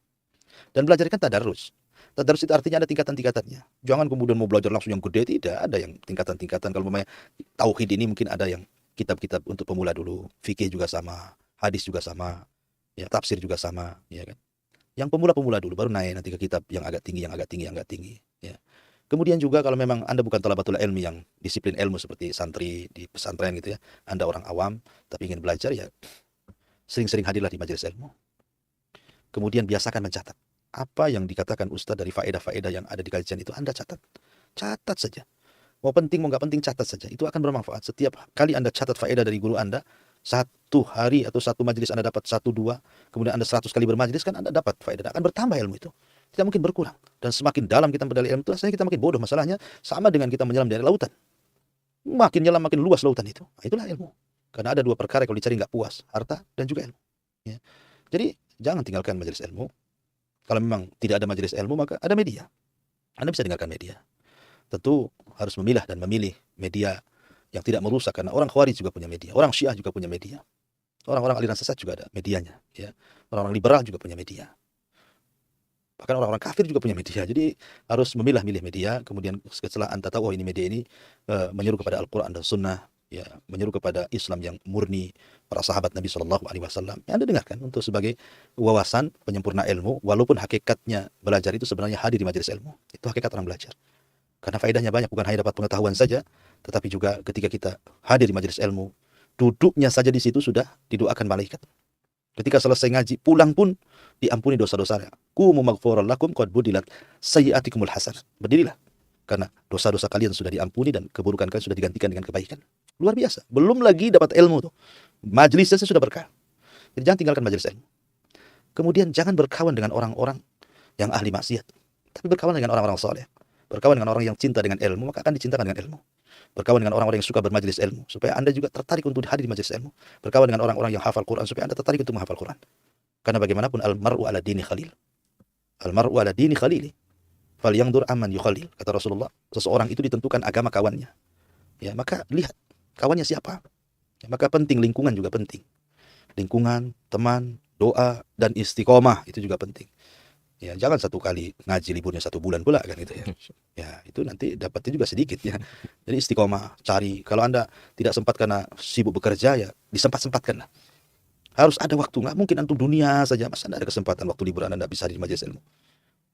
Dan belajar kan tadarus. Tadarus itu artinya ada tingkatan-tingkatannya. Jangan kemudian mau belajar langsung yang gede, tidak. Ada yang tingkatan-tingkatan. Kalau memang tauhid ini mungkin ada yang kitab-kitab untuk pemula dulu. Fikih juga sama, hadis juga sama, ya tafsir juga sama, ya kan. Yang pemula-pemula dulu, baru naik nanti ke kitab yang agak tinggi, yang agak tinggi, yang agak tinggi. Ya. Kemudian juga kalau memang Anda bukan talabatul ilmi yang disiplin ilmu seperti santri di pesantren gitu ya, Anda orang awam tapi ingin belajar, ya sering-sering hadirlah di majelis ilmu. Kemudian biasakan mencatat apa yang dikatakan ustaz dari faedah-faedah yang ada di kajian itu. Anda catat, catat saja. Mau penting mau nggak penting catat saja. Itu akan bermanfaat. Setiap kali Anda catat faedah dari guru Anda, satu hari atau satu majelis Anda dapat 1-2, kemudian Anda 100 kali bermajelis, kan Anda dapat faedah. Akan bertambah ilmu itu. Tidak mungkin berkurang. Dan semakin dalam kita mempelajari ilmu itu, rasanya kita makin bodoh. Masalahnya sama dengan kita menyelam dari lautan. Makin nyelam, makin luas lautan itu. Nah, itulah ilmu. Karena ada 2 perkara kalau dicari nggak puas. Harta dan juga ilmu. Ya. Jadi, jangan tinggalkan majelis ilmu. Kalau memang tidak ada majelis ilmu, maka ada media. Anda bisa dengarkan media. Tentu harus memilah dan memilih media yang tidak merusak. Karena orang Khawarij juga punya media. Orang Syiah juga punya media. Orang-orang aliran sesat juga ada medianya. Ya. Orang-orang liberal juga punya media. Bahkan orang-orang kafir juga punya media. Jadi harus memilah-milih media. Kemudian setelah Anda tahu, oh ini media ini menyeru kepada Al-Quran dan Sunnah, ya, menyeru kepada Islam yang murni, para sahabat Nabi SAW, ya Anda dengarkan untuk sebagai wawasan penyempurna ilmu. Walaupun hakikatnya belajar itu sebenarnya hadir di majelis ilmu. Itu hakikat orang belajar. Karena faedahnya banyak, bukan hanya dapat pengetahuan saja, tetapi juga ketika kita hadir di majelis ilmu, duduknya saja di situ sudah didoakan malaikat. Ketika selesai ngaji, pulang pun diampuni dosa-dosanya. Qumu maghfuran lakum qad budilat sayyi'atikumul hasanat. Berdirilah, karena dosa-dosa kalian sudah diampuni dan keburukan kalian sudah digantikan dengan kebaikan. Luar biasa. Belum lagi dapat ilmu tuh. Majelisnya sudah berkah. Jadi jangan tinggalkan majelis ilmu. Kemudian jangan berkawan dengan orang-orang yang ahli maksiat, tapi berkawan dengan orang-orang soleh. Berkawan dengan orang yang cinta dengan ilmu, maka akan dicintakan dengan ilmu. Berkawan dengan orang-orang yang suka bermajelis ilmu, supaya Anda juga tertarik untuk hadir di majelis ilmu. Berkawan dengan orang-orang yang hafal Quran, supaya Anda tertarik untuk menghafal Quran. Karena bagaimanapun al-mar'u ala dini khalil. Al-mar'u ala dini khalili. Falyangdur amman yukhalil. Kata Rasulullah, seseorang itu ditentukan agama kawannya. Ya, maka lihat kawannya siapa. Ya, maka penting, lingkungan juga penting. Lingkungan, teman, doa, dan istiqomah itu juga penting. Ya, jangan satu kali ngaji liburnya 1 bulan pula kan itu ya. Ya, itu nanti dapatnya juga sedikit ya. Jadi istiqomah, cari. Kalau Anda tidak sempat karena sibuk bekerja, ya disempat-sempatkan lah. Harus ada waktu, nggak mungkin antum dunia saja. Masa Anda ada kesempatan waktu liburan Anda bisa di majelis ilmu?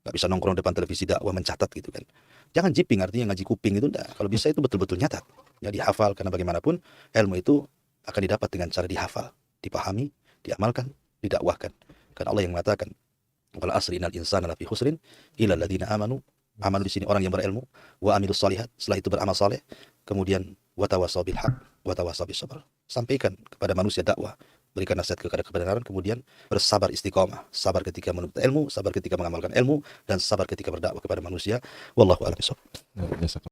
Nggak bisa nongkrong depan televisi dakwah mencatat gitu kan. Jangan jiping, artinya ngaji kuping itu enggak. Kalau bisa itu betul-betul nyatat. Ya dihafal, karena bagaimanapun ilmu itu akan didapat dengan cara dihafal, dipahami, diamalkan, didakwahkan. Karena Allah yang mengatakan, wal asri innal insana lafi khusrin illa alladziina amanu. Amal di sini orang yang berilmu, wa amilus shalihat, setelah itu beramal saleh, kemudian wa tawassaw bil haq wa tawassaw bis sabr. Sampaikan kepada manusia dakwah, berikan nasihat kepada kebenaran, kemudian bersabar istiqomah, sabar ketika menuntut ilmu, sabar ketika mengamalkan ilmu, dan sabar ketika berdakwah kepada manusia. Wallahu a'lam bishawab. Nah,